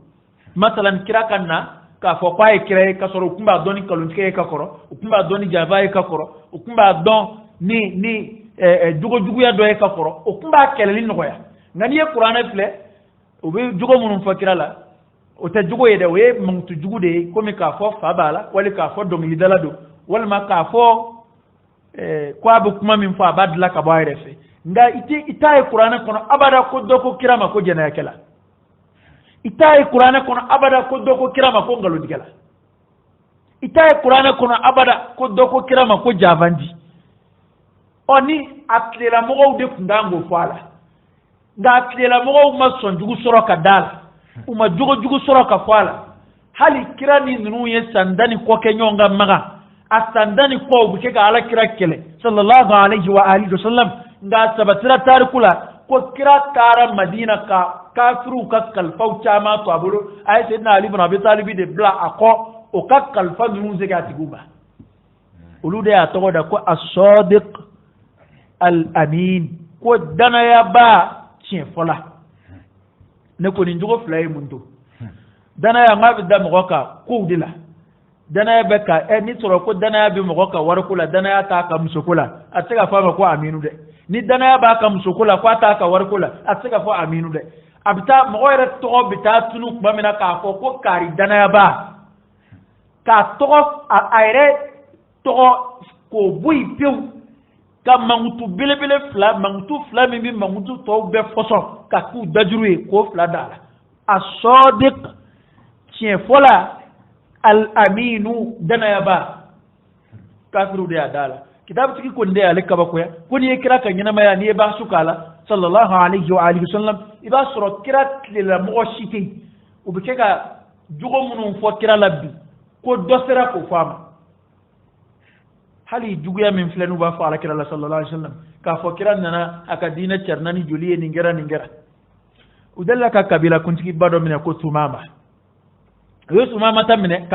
masalan kira kanna ka fo kwa kira ka soro kumba doni kalunke ka koro kumba doni java ka koro kumba don ni jugo ya do ka koro kumba kelelin no ya ngani e qur'ana fle o be jugo munum fakira la o ta jugo yede we muntu jugo de komi ka fo fa bala wala ka fo dom lidala do wala ma ka fo kwa bu kuma min fo abadla ka bayre fe nga itaye qur'ana kono abada ko doko kirama ko jena yakela itaye qur'ana kono abada ko doko kirama ko ngalo digala itaye qur'ana kono abada ko doko kirama ko javandi oni atlela mo de kundango fala nga atlela mo ma sonjugu soro ka dala uma jugo soro ka fala hali kirani nunu ye sandani ko kenyonga maga asandani ko buke ga ala kira kele sallallahu alaihi wa alihi wasallam nga sabatira tarikula ko kira tara Madina ka kafiru ka kalfau chama to abulu ay sayyidina Ali ibn Abi Talib de bla ako o ka kalfa nunu zega tiguba ulude ya to da ko as-sadiq al-amin ko dana ya ba cin fola ne ko ni njugo flay mundu dana ya ngabi da mo ka ko dila dana ya beka ni toro ko dana ya bi mo ka warkula dana ya ta ka musukula ataka fama ko aminu de ni dana ya ba ka musukula ko ta ka warkula ataka fo aminu de abita mo yere to bita tunu ba mina ka fo ko kari dana ya ba ka to ayre to ko bui piu ka mangutu belebele fla mangutu fla mi bi mangutu to be foso ka ku dajuru ko fla dala as-sadiq tien fola al-aminu dana ya ba kafiru da dala kitabu tiki ko nde alika ba ko ya ko ni kira kan yana maya ni ba su kala sallallahu alaihi wa alihi wasallam iba soro kira la mo shiti u bi ka jugo munun fo kira labbi ko dosera ko fama hali juguya min flenu ba fa kira la sallallahu alaihi wasallam ka fo kira nana aka dina charnani juliye ningera udalla ka kabila kuntiki bado mina ko tumama yo tumama tamine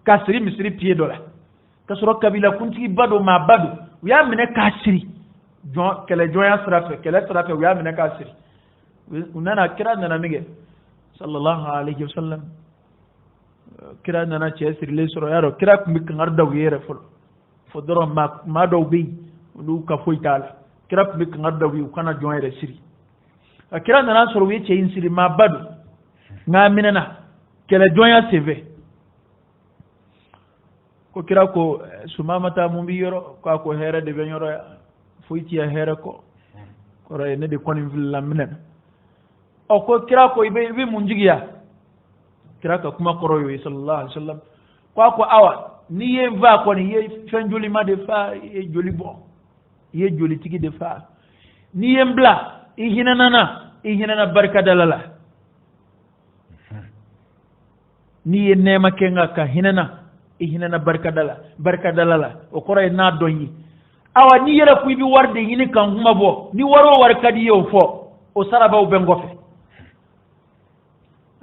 kasri misri pied dola kasoro kabila kuntiki bado ma bado ya mine kasri jon kele joya srafe ya mine kasri unana kira nana mige sallallahu alaihi wasallam kira nana chesri le soro yaro kira kumbi ngarda wiyere fo doro ma do bi lu ka foitala kira kumbi ngarda wi kana joyere siri akira nana soro wi che insiri ma bado nga minana kele joya seve ko kira ko sumama ta mumbi yoro ko here de benyoro foiti ya here ko re ne de konin villa minana o ko kira ko ibe munjigiya kira ka kuma koroyo sallallahu alaihi wasallam ko awa ni ye va ko ni ye fenjoli ma de fa ye joli bon ye joli tigi de fa ni ye mbla ihinana barka dalala ni ye nema kenga ka hinana barka dalala o koroy na donyi awa ni yera ku bi warde yini kan huma bo ni waro war kadi yo fo o saraba o bengofe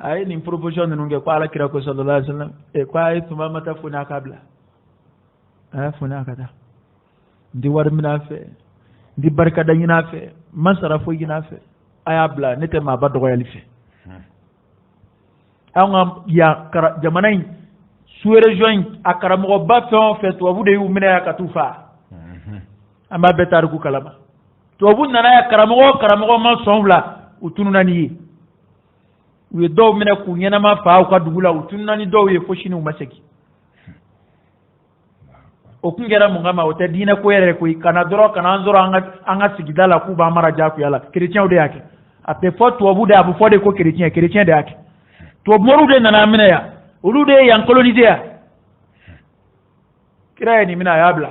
ay ni proposition nunge ko ala kira ko sallallahu alaihi wasallam e ko ay tuma mata funa kabla funa kada ndi war minafe ndi barka da yinafe masara fo yinafe ayabla nete ma ba dogo yalife anga ya jamanay suere joint akara mo ba fe to bu de yu mina ya katufa ama betar ku kalama to bu nana ya karamo ma sonvla utununani u ye dɔw minɛ k'u ɲɛnama fa u ka dugu la u tununani dɔw ye fo sini u ma segin o kun kɛra mun kama o tɛ diinɛ ko yɛrɛ koyi kana dɔrɔn kana an sɔrɔ an ka sigida la k'u b'an mara jagoya la kerecɛnw de y'a kɛ a tɛ fɔ tubabu de a bɛ fɔ de ko kerecɛn de y'a kɛ tubabu mɔriw de nana minɛ yan olu de ye yan coloniser yan kira ye nin minɛ a y'a bila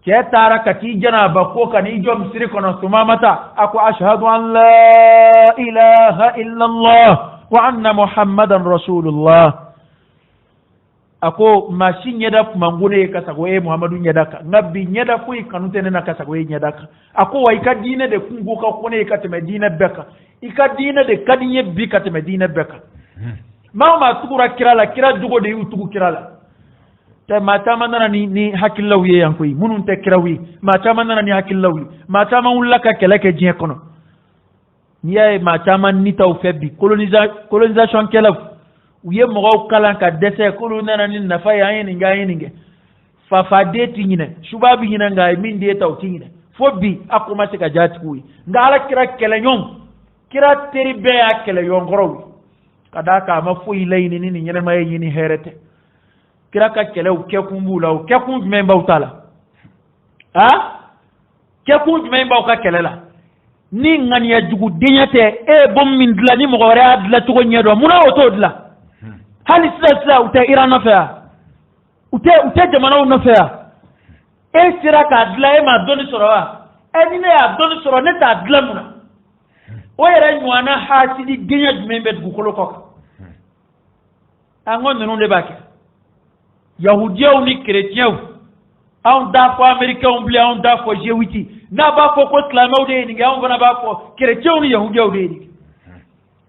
cɛ taara ka t'i janaba ko ka n'i jɔ misiri kɔnɔ Sumamata a ko ashhadu an la ilaha illallah wa anna muhammadan rasulullah a ko maa si ɲɛda tuma n ko ne ye ka sago e Muhamadu ɲɛda kan nka bi ɲɛda foyi kanu tɛ ne na ka sago e ɲɛda kan a ko wa i ka diinɛ de kunko ka ko ne ye ka tɛmɛ diinɛ bɛɛ kan i ka diinɛ de ka di n ye bi ka tɛmɛ diinɛ bɛɛ kan maa o maa tugura kira la kira jogo de y'u tugu kira la tɛ maa caman nana ni hakililaw ye yan koyi minnu tɛ kiraw ye maa caman nana ni hakililaw ye maa caman wulila ka kɛlɛ kɛ diɲɛ kɔnɔ n'i y'a ye maa caman ni taw fɛ bi colonisation kɛlaw u ye mɔgɔw kalan ka dɛsɛ k'olu nana ni nafa ye an ye nin kɛ an ye nin kɛ fafaden ti ɲinɛ suba bi ɲinɛ nka a ye min den ta o ti ɲinɛ fo bi a ko ma se ka jaa tigiw ye nka ala kira kɛlɛɲɔgɔn kira teri bɛɛ y'a kɛlɛɲɔgɔn kɔrɔw ye ka d'a kan a ma foyi laɲini ni nin ɲɛnɛmaya ye ɲini hɛrɛ tɛ kira ka kɛlɛw kɛkun b'u la o kɛkun jumɛn b'aw ta la kɛkun jumɛn b'aw ka kɛlɛ la ni ŋaniya jugu denya tɛ e ye bom min dilan ni mɔgɔ wɛrɛ y'a dilan cogo ɲɛ dɔn munna o t'o dilan hali sisan u tɛ Iran nɔfɛ yan u tɛ jamanaw nɔfɛ yan e sera k'a dilan e m'a dɔnni sɔrɔ wa ni ne y'a dɔnni sɔrɔ ne t'a dilan mun na o yɛrɛ ɲɔgɔnna hasidi denya jumɛn bɛ dugukolo kɔ kan an ko ninnu de b'a kɛ yahudiyaw ni kerecɛnw anw t'a fɔ américains bilen anw t'a fɔ jésuites n'a b'a fɔ ko silamɛw de ye nin kɛ anw fana b'a fɔ kerecɛnw ni yahudiyaw de ye nin kɛ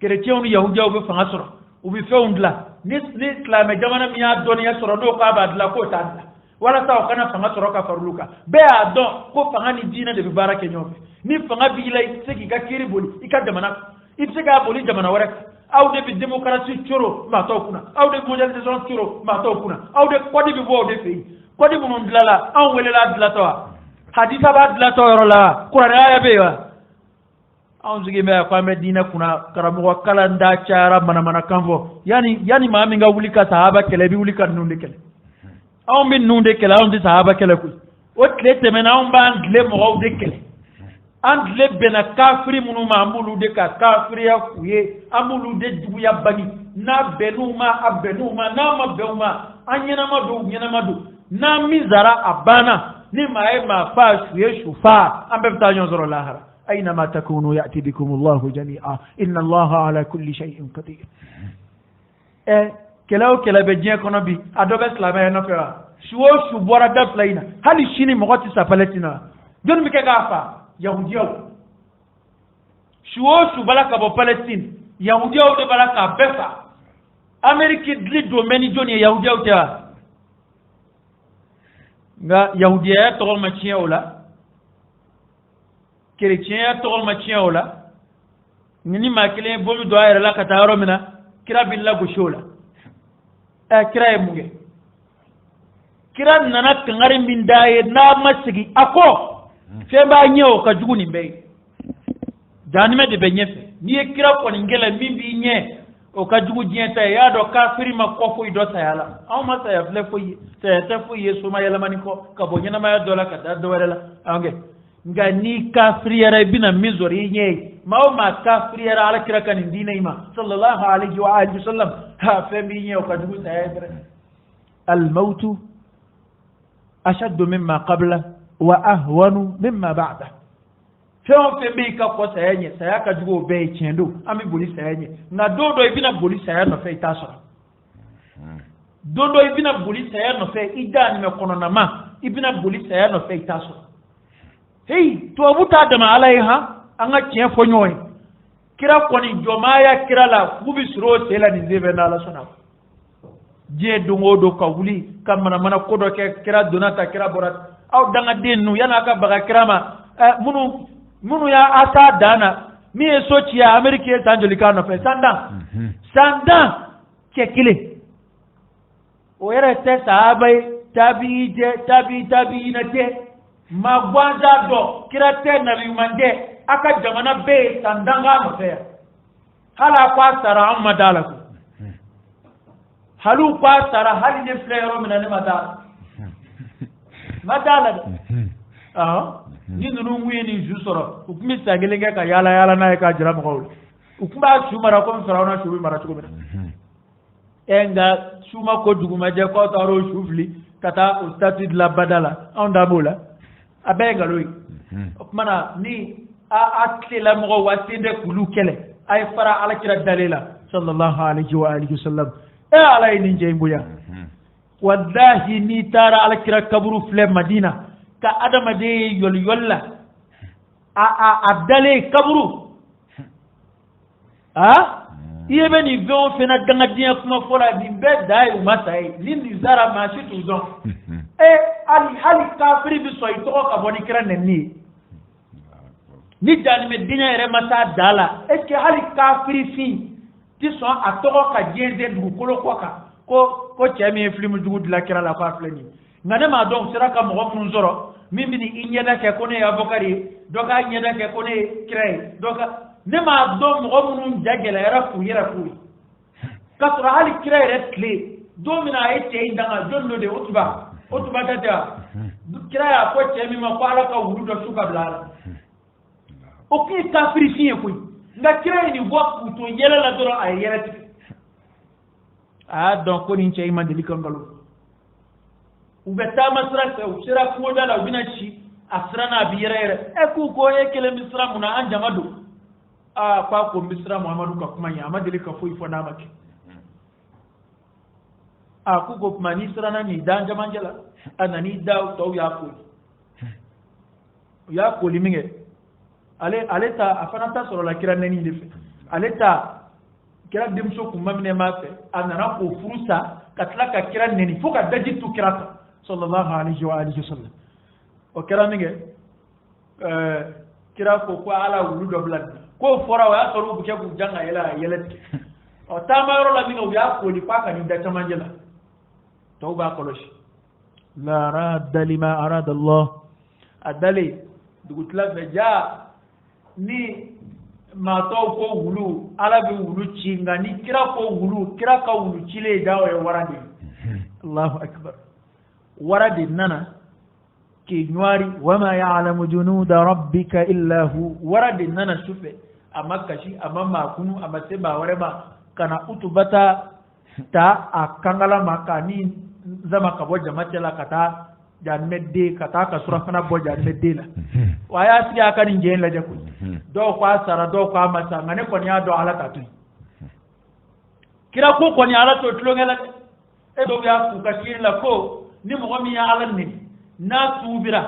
kerecɛnw ni yahudiyaw bɛ fanga sɔrɔ u bɛ fɛnw dilan ni silamɛ jamana min y'a dɔnniya sɔrɔ n'o k'a b'a dilan k'o t'a dilan walasa o kana fanga sɔrɔ ka fara olu kan bɛɛ y'a dɔn ko fanga ni diinɛ de bɛ baara kɛ ɲɔgɔn fɛ ni fanga b'i la i tɛ se k'i ka kiiri boli i ka jamana kan i bɛ se k'a boli jamana wɛrɛ kan aw de bɛ démocratie coro maa tɔw kunna aw de bɛ mondialisation coro maa tɔw kunna aw de kɔdi bɛ bɔ o de fɛ yen kɔdi minnu dilanla anw welela a dilatɔ wa hadisa b'a dilatɔ yɔrɔ la wa kuranɛ bɛ yen wa anw sigi bɛ ko an bɛ diinɛ kunna karamɔgɔ kalan da cayara manamanakan fɔ yanni maa min ka wuli ka sahaba kɛlɛ i bɛ wuli ka ninnu de kɛlɛ anw bɛ ninnu de kɛlɛ anw tɛ sahaba kɛlɛ koyi o tile tɛmɛna anw b'an tile mɔgɔw de kɛlɛ an tile bɛnna kafiri minnu ma an b'olu de ka kafiriya k'u ye an b'olu de juguya bangi n'a bɛnn'u ma a bɛnn'u ma n'a ma bɛn u ma an ɲɛnama don u ɲɛnama don n'an min zara a banna ni maa ye maa fa su ye su fa an bɛɛ bɛ taa ɲɔgɔn sɔrɔ lahara أينما تكونوا يأتي بكم الله جميعا إن الله على كل شيء قدير kɛlɛ bɛ diɲɛ kɔnɔ bi a dɔ bɛ silamɛya nɔfɛ wa su o su bɔra da fila in na hali sini mɔgɔ tɛ sa Palestine wa jɔnni bɛ kɛ k'a fa yahudiyaw su o su bala ka bɔ Palestine yahudiyaw de bala k'a bɛɛ fa Amérique dili domaine jɔnni ye yahudiyaw tɛ wa nka yahudiyaya tɔgɔ ma tiɲɛ o la kerecɛnya tɔgɔ ma tiɲɛ o la ni maa kelen bɔ min don a yɛrɛ la ka taa yɔrɔ min na kira bɛ lagosi o la kira ye mun kɛ kira nana kangari min d'a ye n'a ma segin a kɔ fɛn b'a ɲɛ o ka jugu nin bɛɛ ye jahanimɛ de bɛ ɲɛfɛ n'i ye kira kɔni kɛlɛ min b'i ɲɛ o ka jugu diɲɛ ta ye i y'a dɔn kafiri ma kɔ foyi dɔ saya la anw ma saya filɛ foyi ye saya tɛ foyi ye soma yɛlɛmani kɔ ka bɔ ɲɛnamaya dɔ la ka taa dɔ wɛrɛ la anw kɛ nka ni kafiriyara i bɛna min sɔrɔ i ɲɛ ye maa o maa kafiriyara alakira ka nin diinɛ in ma sallallahu alayhi wa alihi wa sallam fɛn b'i ɲɛ o ka jugu saya ye dɛrɛ almautu ashaddu mimma qabla wa ahwanu mimma ba'da fɛn o fɛn bɛ i ka kɔ saya ɲɛ saya ka jugu o bɛɛ ye tiɲɛ don an bɛ boli saya ɲɛ nka don dɔ i bɛna boli saya nɔfɛ i t'a sɔrɔ don dɔ i bɛna boli saya nɔfɛ i da animɛ kɔnɔnama i bɛna boli saya nɔfɛ i t'a sɔrɔ hey tubabu t'a dama ala ye han an ka tiɲɛ fɔ ɲɔgɔn ye kira kɔni jɔnmaaya kira la k'u bɛ sɔrɔ o sen la nin sen bɛ n'ala sɔnna diɲɛ don o don ka wuli ka manamana ko dɔ kɛ kira donna ta kira bɔra aw dangaden ninnu yan'a ka baga kira ma minnu y'a t'a dan na min ye so ci yan Amérique ye san joli k'a nɔfɛ san dan cɛ kelen o yɛrɛ tɛ sahaba ye tabi'i tɛ maa gansan dɔ kira tɛ nabi ɲuman tɛ aka jamana be tandanga no fe hala kwa sara amma dalaku halu kwa sara hali ne flero mina ne madala ni nunu ngwini jusoro ukumi sagelenga ka yala na ka jira mo ukumba shumara ko farauna shubi mara tuko mina enga shuma ko duguma je ko taro shufli kata ustati la badala onda bola abenga loyi mana ni atlela mo wasinde kulu kele ay fara ala kira dalila sallallahu alaihi wa alihi wasallam ala ni njembuya wallahi ni tara ala kira kaburu fle madina ka adama de yolla adale kaburu iebe ni veo fena danga dia kuma fola di be dai umasai lindi zara mashi tudon hali kafiri bi so ito ka boni kira nenni ni dani me dinya ere mata dala est ce hali kafiri fi ti so atoko ka jende du kolo ko chemi film dugu dila kira la ko fleni ngane ma donc sera ka mo mun zoro mimbi ni inyeda ke kone abokari doka nyeda ke kone kire doka ne ma do mo mun jagela era ku kasra hali kire retle do mina ete indanga jonno de otuba tata kira ya ko chemi ma kwala ka wuru do suka blala o ki kafiri fiye ko nga kire ni bo ku to yela la doro ay yela donc ko ni chey man de likangalo ubeta masra usira ko dala ubina chi asrana biyere ku kele misra muna anjamado kwa ko misra muhammadu ka kuma ya amadili ka foi fona make ku go mani srana ni danja manjala anani daw to ya ko liminge aleta afanata soro la kira neni defe aleta kira dimso kuma mine mafe anana ko furusa katlaka kira neni fuka dajitu kirata sallallahu alaihi wa alihi wasallam o kira minge kira ko ala wulu do blad ko fora wa to rubu ke ku janga yela o tamayro la minge ya ko li paka ni da tamanjela tauba koloshi la radda lima arada Allah adali dugutla beja ni ma to ko wulu ala bi wulu cinga ni kira ko wulu kira ka wulu cile dawo e warade Allahu akbar warade nana ke nyari wama ya'lamu junuda rabbika illa hu warade nana sufe amaka shi amama kunu amase ba wareba kana utubata ta akangala makani zama kabo jamatela kata janmedde kata ka surafana bo janmedde la waya si aka ni ngen la jaku do kwa sara do kwa masa ngane ko ni ado ala tatu kira ko ni ala to tlongela do ya ku ka kin la ko ni mo mi ya ala ni na tubira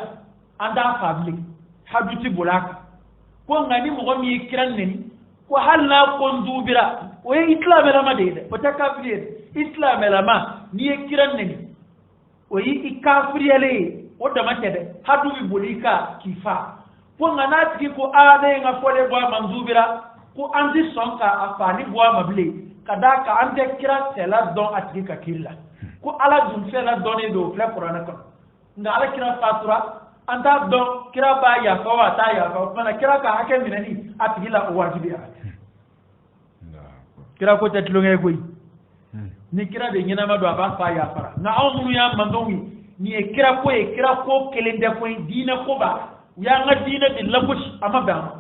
anda fabli haduti bulaka ko ngani mo mi kiran ni ko halla ko ndubira o islam la ma de patakafiri islam la ma ni kiran ni o yi kafiriyale o da make de hadu bi bolika kifa ko ngana tiki ko ade nga fole bo manzubira ko andi sonka afani bo mable kada ka ande kira sela don atiki ka killa ko ala dun sela donné do fle qur'ana ko nga ala kira fatura anda don kira ba ya fa wa ta ya fa mana kira ka hake minani atiki la wajibi kira ko tetlo ngay koy ni kira de nyina ma do aba fa ya fara na awmu ya mandongi ni e kira ko kelende ko dina ko ba ya nga dina de labush ama ba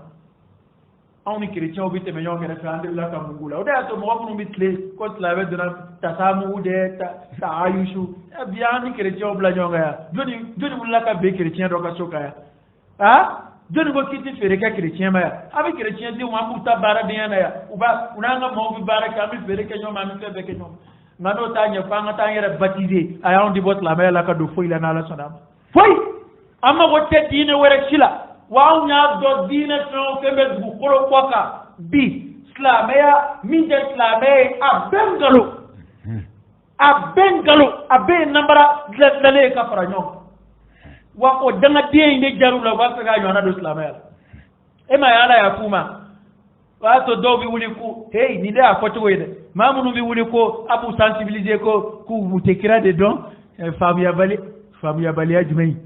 awni chrétien obite me nyonga refa andilla ka mungula o da to mo wonu bitle ko slave de tasamu de ta ayushu biya ni chrétien obla nyonga ya joni bulla ka be chrétien do ka soka ya joni go kiti fere ka chrétien ma ya abi chrétien di wa muta bara de yana ya uba unanga mo bi bara ka mi fere ke nyoma mi fere ke nyoma ngano ta nya fa ngata yere baptisé ayon di bot la me la ka do foi la na la sonam foi amma wote dine were shila wa nya do dine to kembe bu kolo kwaka bi islamaya min de islamay abengalo abe nambara dale ka faranyo wa o danga de inde jarula wa ka nyona do islamaya e ma yala ya kuma wa to do bi wuli ku hey ni da ko to wede mamunu bi wuli ko abu sensibiliser ko ku mutekira de don fam ya bali ajmai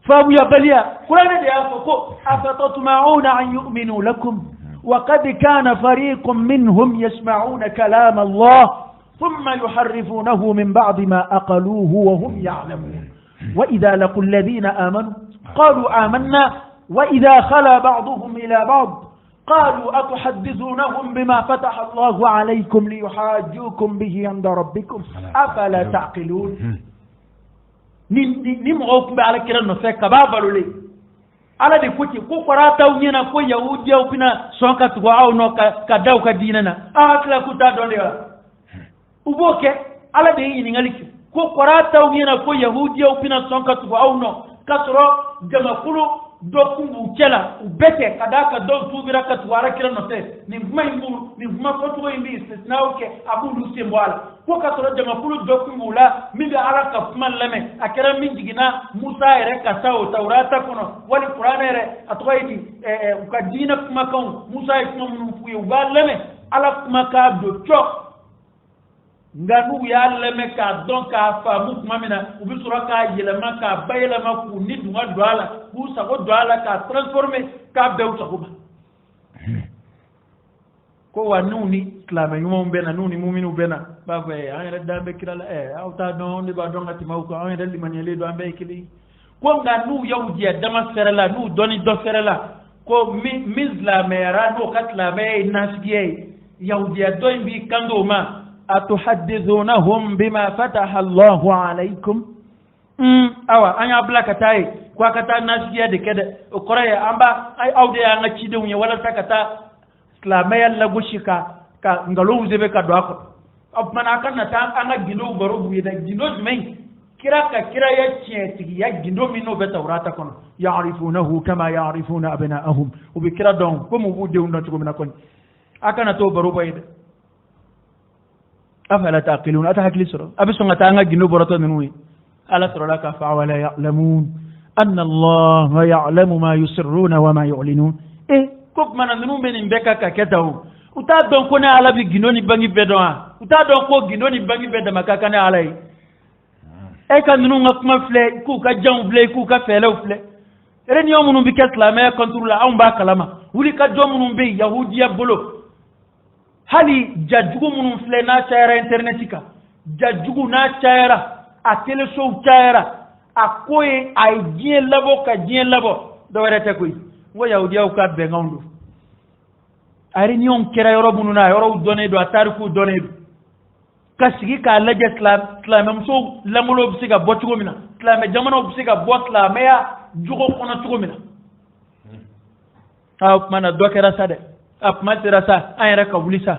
فابو يبليا قرآن يا فكو أفتطمعون أن يؤمنوا لكم وقد كان فريق منهم يسمعون كلام الله ثم يحرفونه من بعد ما أقلوه وهم يعلمون وإذا لقوا الذين آمنوا قالوا آمنا وإذا خلا بعضهم إلى بعض قالوا أتحدثونهم بما فتح الله عليكم ليحاجوكم به عند ربكم أفلا تعقلون نمغوكم على كلا نفسك بابلو لي على دي كوتي كو قراتا ونينا كو يهوديا وبنا سونكا تغاو نو كداو كديننا أكلا كوتا دوليا uboke ala de yini ngaliki ko qorata wina ko yahudiya upina sonka tu auno katro jama kulu dokungu chela ubete kadaka do tubira katwara kila note ni vuma foto imbi istisnauke abu lusimbwala ko katro jama kulu dokungu la minga ala ka kuma lame akera minjigina musa ere kasao taurata kono wali qur'ana ere atwaiti ukadina kuma kan musa ikuma mfuye ubalame ala kuma ka do chok nganu ya leme ka don ka fa mu kuma mina ubi sura ka yelema ka bayelema ku ni dunga dwala ku sago dwala ka transformer ka be utago ko wa nuni klama yuma mbena nuni muminu bena ba fa ayra dambe kirala auta don ni ba don ati mawko ayra limani le do ambe kili ko nganu yawji dama ferala nu doni do ferala ko mizla mera no katla be nasgiye yawji do imbi kando ma أتحدثونهم بما فتح الله عليكم أوا أنا أبلا كتاي كوا كتا الناس جياد كده وقرأي أمبا أي أودي أنا تشيدوني ولا تكتا سلامي الله بوشيكا كا نقولوا زبي كدواكو أب من أكن نتام أنا جنو برو بيدا جنو جمعي كرا يتشيتي يا جنو منو بتوراتا كون يعرفونه كما يعرفون أبناءهم وبكرا دون كم وجودهم نتقو منكون أكن تو برو بيدا أفلا تعقلون أتحك لسرة أبسون أتعنى جنوب ورطة ننوي ألا ترى لك فعولا يعلمون أن الله يعلم ما يسرون وما يعلنون إيه كوك من ننوم بين بكا كتاو uta don ko ne ala bi ginoni bangi bedo ha uta don ko ginoni bangi bedo makaka ne ala e kan nunu ngakuma fle ku ka jam fle ku ka fele fle ren yo munum bi keslama ya kontrola am ba kalama wuli ka do munum bi yahudiya bolo hali jajugu munum fle na chayra internetika jajugu na chayra a teleso chayra a koy ay jien labo ka jien labo do werete koy ngo yahudiya ka be ngawndo ari ni on kera yoro bununa yoro donné do atariku donné kasigi ka laje islam mso lamulo bisiga botugo mina islam jamano bisiga botla meya jugo kono tugo mina mana dokera sade matira sa ayra ka wulisa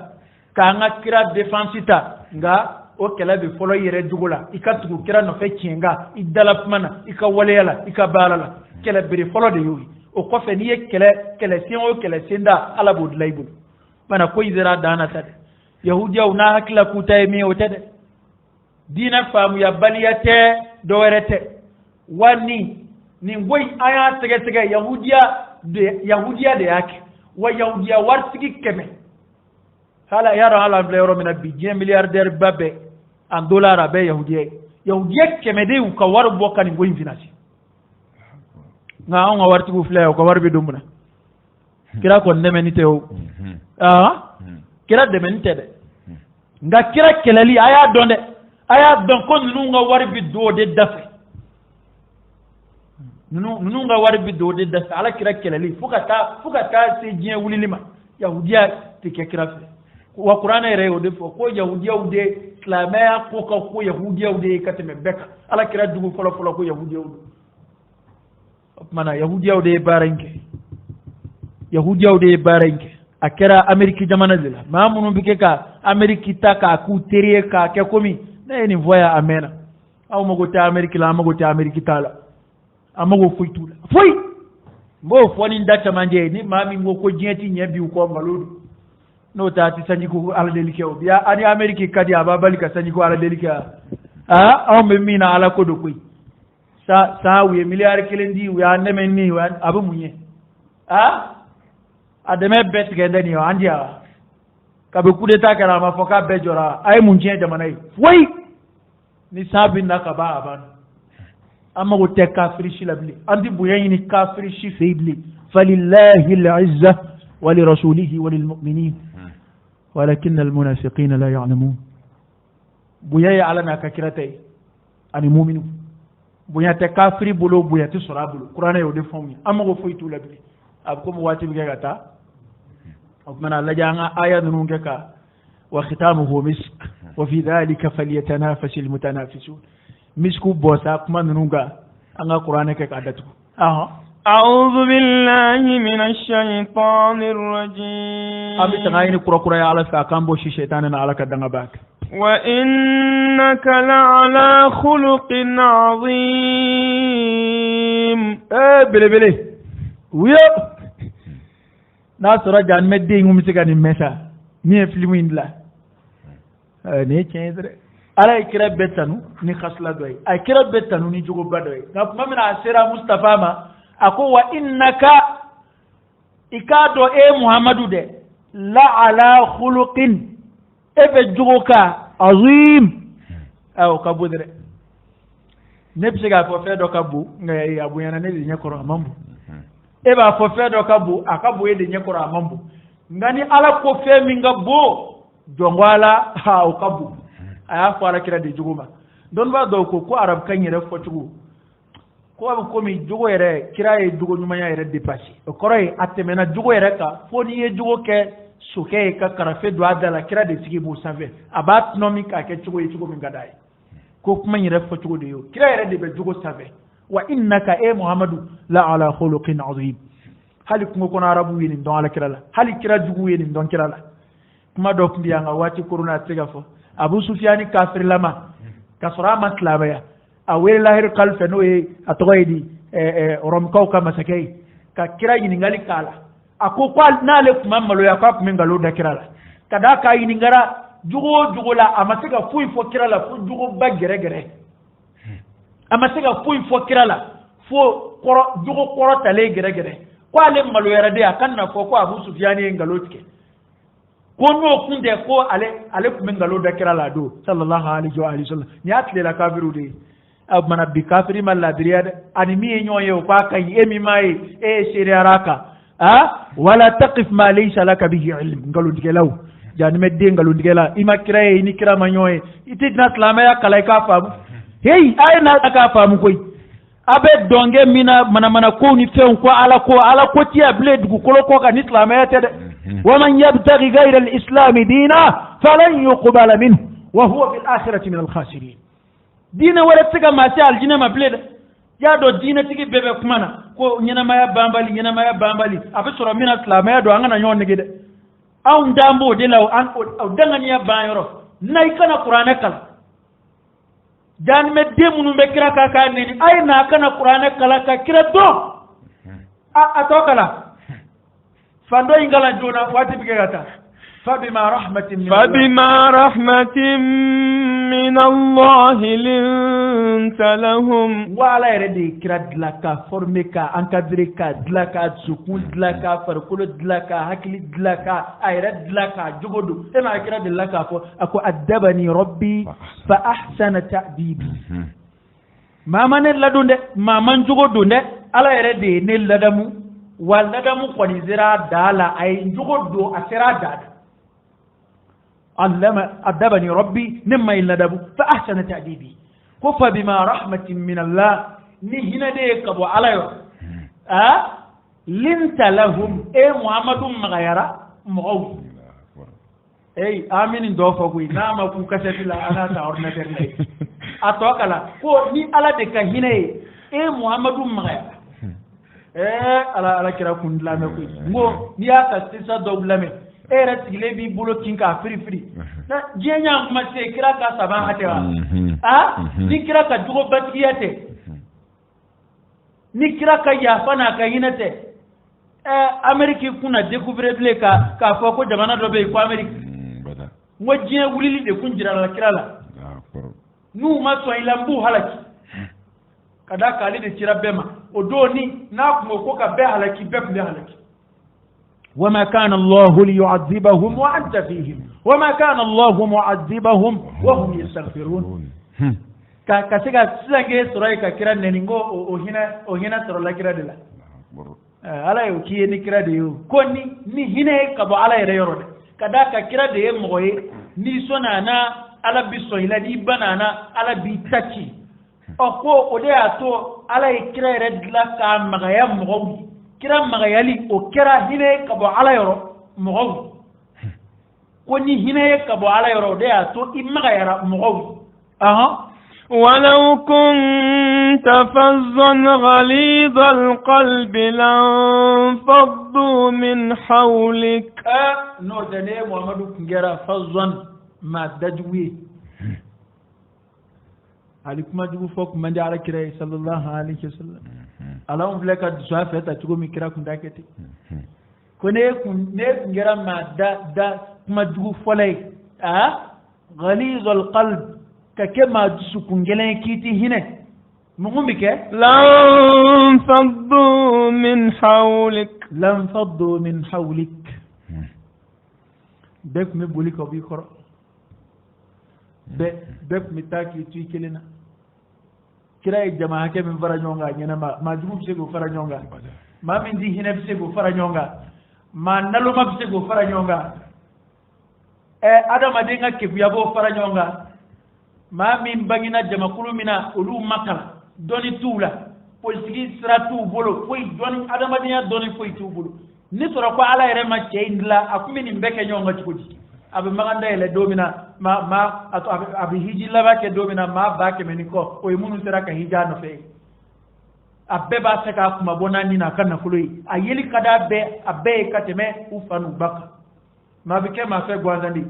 ka nga kira defensita nga o kala be folo yere jugula ikatugo kira no fe kinga idalapmana ikawaleyala ikabalala kala biri folo de yoyi o kofe ni kele sin o kele sinda ala bod laybul mana ko izira dana tade yahudiya una hakla kutay mi o tade dina famu ya baliyate do werete wani ni ngoy aya tege yahudiya de yake wa yahudiya wartigi keme hala yaro hala euro min abi 10 milliardaire babbe en dollar abe yahudiya keme de ka war bokani ngoy finance nga on warti bu fle ko warbi dumna kira ko nemenite o kira demenite de nga kira kelali aya don ko nunu nga warbi do de dafe nunu nga warbi do de dafe ala kira kelali fuka ta se jien wulilima yahudiya tike kira fe wa qur'ana ere o de ko yahudiya o de islamaya ko yahudiya o de kateme beka ala kira dugu folo ko yahudiya o mana yahudiya de baranke akera ameriki jamana zila mamunu bike ka ameriki taka ku teriye ka ke komi ne ni voya amena aw mago ta ameriki la mago ta ameriki tala amago fuitula fui mbo foni ndata manje ni mami ngo ko jenti nyebi ko maludu no ta ti sanji ko ala delike o biya ani ameriki kadi ababali ka sanji ko ala delike aw me mina ala ko do koy sa wiye milliard kelendi ya nemen ni wa abu munye ademe bet gende ni andia kabe kudeta kara mafoka bejora ay munje jamana yi wai ni sabi na ka ba aban amma go te kafiri shi labli andi buyayni kafiri shi feibli falillahi al-izza wa li rasulihi wa lil mu'minin walakin al-munafiqin la ya'lamun buyay ala na ka kiratai ani mu'minu buyate kafiri bulo buyate sura bulo qur'ana yo de fomi amma go foytu labli ab ko wati bi gata ak mana la janga aya nunu ngeka wa khitamuhu misk wa fi dhalika falyatanafasil mutanafisun misku bosa kuma nunga anga qur'ana ke kadatu أعوذ بالله من الشيطان الرجيم أبي تغايني كرة كرة على فاكام بوشي شيطاننا على كدنا باك وإنك لعلى خلق عظيم بلي بلي ويا ناس رجع مدي ومسكا نمسا مية فيلمين لا نيجي ala ikira betanu ni khasla doy ay kira betanu ni jugo badoy na mamina asira mustafa ma ako wa innaka ikado muhammadu de la ala khuluqin ebe jugo ka azim aw kabudre nebse ga fo fedo kabu ngay abu yana ne de nyakoro amambu eba fo fedo kabu akabu e de nyakoro amambu ngani ala ko fe mi ngabo jongwala ha o kabu aya fara kira da juguma don ba da ko arab kan yere fotugo ko ab ko mi jugo yere kira e jugo nyuma ya yere depassi o koroy atemena jugo yere ka foni ye jugo ke suke ka karafe do adala kira de sigi bu save abat nomi ka ke jugo ye jugo min gadai ko kuma yere fotugo de yo kira yere de be jugo save wa innaka muhammadu la ala khuluqin azim hali kungo kono arabu yini don ala kira la hali kira jugo yini don kira la kuma do mbiya nga wati kuruna tiga fo abu sufyani kafir lama kasra maslabaya awel lahir kalfe no e atoydi rom kawka masakay ka kira yini ngali kala ako kwal nale kuma malo ya kwa kuma ngalo da kirala kada ka yini ngara jugo la amasika fuy fo kirala fu jugo bagere gere amasika fuy fo kirala fo koro jugo koro tale gere gere kwale malo ya rade akanna fo ko abu sufyani ngalo tike ko no kunde ko ale kuma ngalo da kira la do sallallahu alaihi wa alihi wasallam ni atle la kafiru de ab mana bi kafiri mal la diriyada ani mi nyoye o ba kan emi mai shiriaraka wala taqif ma laysa laka bihi ilm ngalo digelaw jani medde ngalo digela ima kiraye ni kira ma nyoye itidna salama ya kala ka famu hey ay na ka famu koy abe donge mina mana ko ni feun ko ala ko tiya bled gu ko ka ni salama ya tede ومن يبتغي غير الإسلام دينا فلن يقبل منه وهو في الآخرة من الخاسرين دينا ولا تيجا ما سأل جينا ما بلد يا دو دينا تيجي بيبي كمانا كو نينا ما يبامبالي أبصر من الإسلام يا دو أنا نيون نجد أو ندامبو دلوا أو دعنا يا بايرو نايكنا قرآن كلا جان مديمونو بكرة كاكاني أي ناكنا قرآن كلا ككرة دو أتوكلا فاندو إنغالا جونا واتي بكيغاتا فبما رحمة من الله لنت لهم وعلى يردي كرا دلكا فرمكا أنكادريكا دلكا سكون دلكا فرقول دلكا هكلي دلكا أيرد دلكا جغدو إما كرا دلكا أكو أدبني ربي فأحسن تأديبي ما من اللدون ده ما من جغدو ده على يردي نلدمو والندمو قنزرا دالا أي جغدو أسرا دالا أدبني ربي نما يلدبو فأحسن تأديبي كفى بما رحمة من الله نهنا ديك أبو عليو لنت لهم محمد مغيرا مغوي آمين دوفوكوي نعم أكو كسفلا أنا تأورنا ترلي أتوكلا كو ني على ديك هنا محمد مغيرا ala kira kun lame koy ngo ni aka sisa do lame era tigile bi bulo kinka firi na jenya kuma se kira ka saba hatewa ni kira ka dugo batiyate ni kira ka yafana ka hinate ameriki kuna découvrir ka fo ko jamana do be ko ameriki mo jenya wulili de kun jira la kira la nu ma so ilambu halaki kada kali de kira bema odoni na kuma ko ka be halaki be kule halaki وما كان الله ليعذبهم وأنت فيهم وما كان الله معذبهم وهم يستغفرون ka se ka sisange sɔrɔ ka kira neni ngo o hina sɔrɔ la kira de la ala yo ki ni kira de yo ko ni hinɛ ka bɔ ala yɛrɛ yɔrɔ de ka da ka kira de ye mɔgɔ ye ni sɔnna na ala bi sɔn ila ni banana ala bi taci ko o de y'a to ala ye kira yɛrɛ dilan ka magaya mɔgɔw kira magayali o kɛra hinɛ ka bɔ ala yɔrɔ mɔgɔw ko ni hinɛ ka bɔ ala yɔrɔ o de y'a to i magayara mɔgɔw ولو كنت فظا غليظ القلب لانفضوا من حولك نودني محمد كنجرا فظا ما دجوي عليكم اجو فوق من على كراي صلى الله عليه وسلم اللهم لك الزافه تجو من كرا كنداكتي كونه كنجرا ما دا ما جو فلي غليظ القلب كما سكونجلين كيتي هنا مهم بك لانفضوا من حولك لانفضوا من حولك بك مبوليك وبيكرا بك متاكي تيكلنا كراي الجماعة من فرانيونغا ينا ما جمو بسيكو فرانيونغا ما من دي هنا بسيكو فرانيونغا ما نلو ما بسيكو فرانيونغا أدام أدينغا كيف يابو فرانيونغا ما من بغينا جماكولو منا أولو مكالا دوني تولا politiki sira t'u bolo foyi dɔnni adamadenya dɔnni foyi t'u bolo ni sɔrɔ ko ala yɛrɛ ma cɛ in dilan a kun bɛ nin bɛɛ kɛ ɲɔgɔn kan cogo di a bɛ magan dayɛlɛ don min na a bɛ hiji laban kɛ don min na maa 100 ni kɔ o ye minnu sera ka hija nɔfɛ a bɛɛ b'a fɛ k'a kuma bɔ n'a ni n'a ka nafolo ye a yeli ka d'a bɛɛ a bɛɛ ye ka tɛmɛ u fa n'u ba kan maa bɛ kɛ maa fɛ gansan de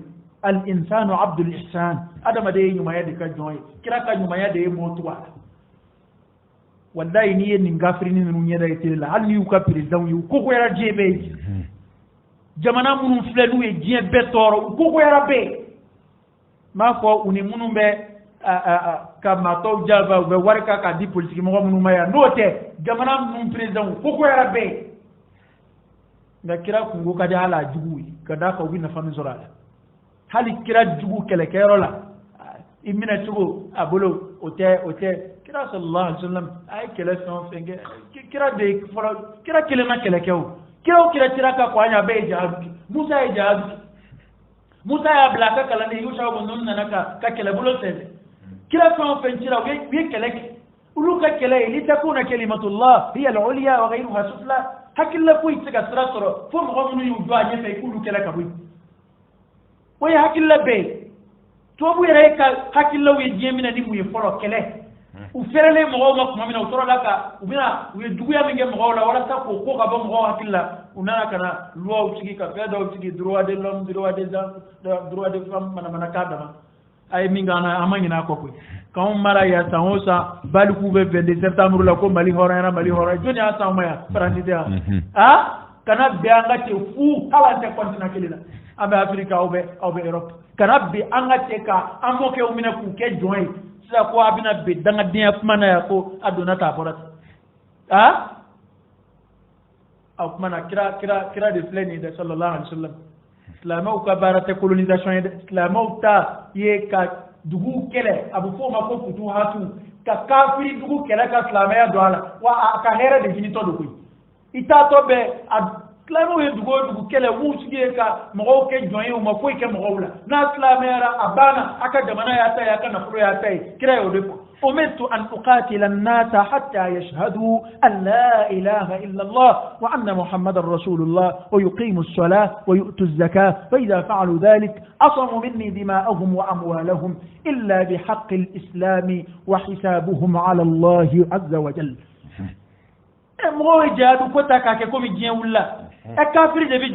al insanu abdul ihsan adamaden ye ɲumanya de ka jɔn ye kira ka ɲumanya de ye mɔ tugu a la wallahi ni ye nin gafiri ni ninnu ɲɛda ye tele la hali ni y'u ka président ye u kogoyara diɲɛ bɛɛ ye jamana minnu filɛ n'u ye diɲɛ bɛɛ tɔɔrɔ u kogoyara bɛɛ m'a fɔ u ni minnu bɛ ka maatɔw jaba u bɛ wari k'a di politiki mɔgɔ minnu ma yan n'o tɛ jamana minnu président u kogoyara bɛɛ nka kira kungo ka di hali a jugu ye ka d'a kan u bɛ nafa min sɔrɔ a la hali kira jugu kɛlɛkɛyɔrɔ la i minɛ cogo a bolo o tɛ kira sallallahu alaihi wasallam ay kɛlɛ fɛn o fɛn kɛ kira de fɔlɔ kira kelen ma kɛlɛ kɛ o kira tira ka ko anya bɛɛ jihadu Musa ye jihadu Musa y'a bila ka kalan de Yusha ko nun nana ka kɛlɛ bolo sɛbɛ kira fɛn o fɛn tira u ye kɛlɛ kɛ ulu ka kɛlɛ li takuna kalimatullah hiya al-ulya wa ghayruha sufla hakilla foyi tɛ ka sira sɔrɔ fo mɔgɔ minnu y'u jɔ a ɲɛfɛ i k'ulu kɛlɛ ka bɔ yen o ye hakilla bɛɛ tubabu yɛrɛ ka hakililaw ye diɲɛ minɛ ni mun ye fɔlɔ kɛlɛ u fɛrɛlen mɔgɔw ma tuma min na u tora la ka u ye juguya min kɛ mɔgɔw la walasa k'o ko ka bɔ mɔgɔw hakili la u nana ka na luwaw sigi ka fɛn dɔw sigi droit de l'homme droit des femmes manamana k'a dama a ye min k'an na an ma ɲinɛ a kɔ koyi k'anw mara yan san o san balikuw bɛ 22 septembre la ko mali hɔrɔnyara jɔnni y'a san o ma yan faransi tɛ yan kana bɛn an ka cɛ fu hali an tɛ continent kelen na an bɛ afiriki aw bɛ Europe kana bɛn an ka cɛ ka an mɔkɛw minɛ k'u kɛ jɔn ye sisan ko a bɛna bɛn dangadenya kuma na yan ko a donna t'a bɔra ten o kuma na kira de filɛ nin ye dɛ sallallahu alaihi wasallam silamɛw ka baara tɛ colonisation ye dɛ silamɛw ta ye ka duguw kɛlɛ a bɛ fɔ o ma ko futuhatu ka kafiri dugu kɛlɛ ka silamɛya don a la wa a ka hɛrɛ de ɲinitɔ don koyi i taatɔ bɛ silamɛw ye dugu o dugu kɛlɛ u b'u sigi ye ka mɔgɔw kɛ jɔn ye u ma foyi kɛ mɔgɔw la n'a silamɛyara a banna a ka jamana y'a ta ye a ka nafolo y'a ta ye kira y'o de fɔ أمرت أن أقاتل الناس حتى يشهدوا أن لا إله إلا الله وأن محمد رسول الله ويقيموا الصلاة ويؤتوا الزكاة فإذا فعلوا ذلك أصموا مني دماءهم وأموالهم إلا بحق الإسلام وحسابهم على الله عز وجل mɔgɔw ye jihadu ko ta k'a kɛ komi diɲɛ wulila kafiri de bɛ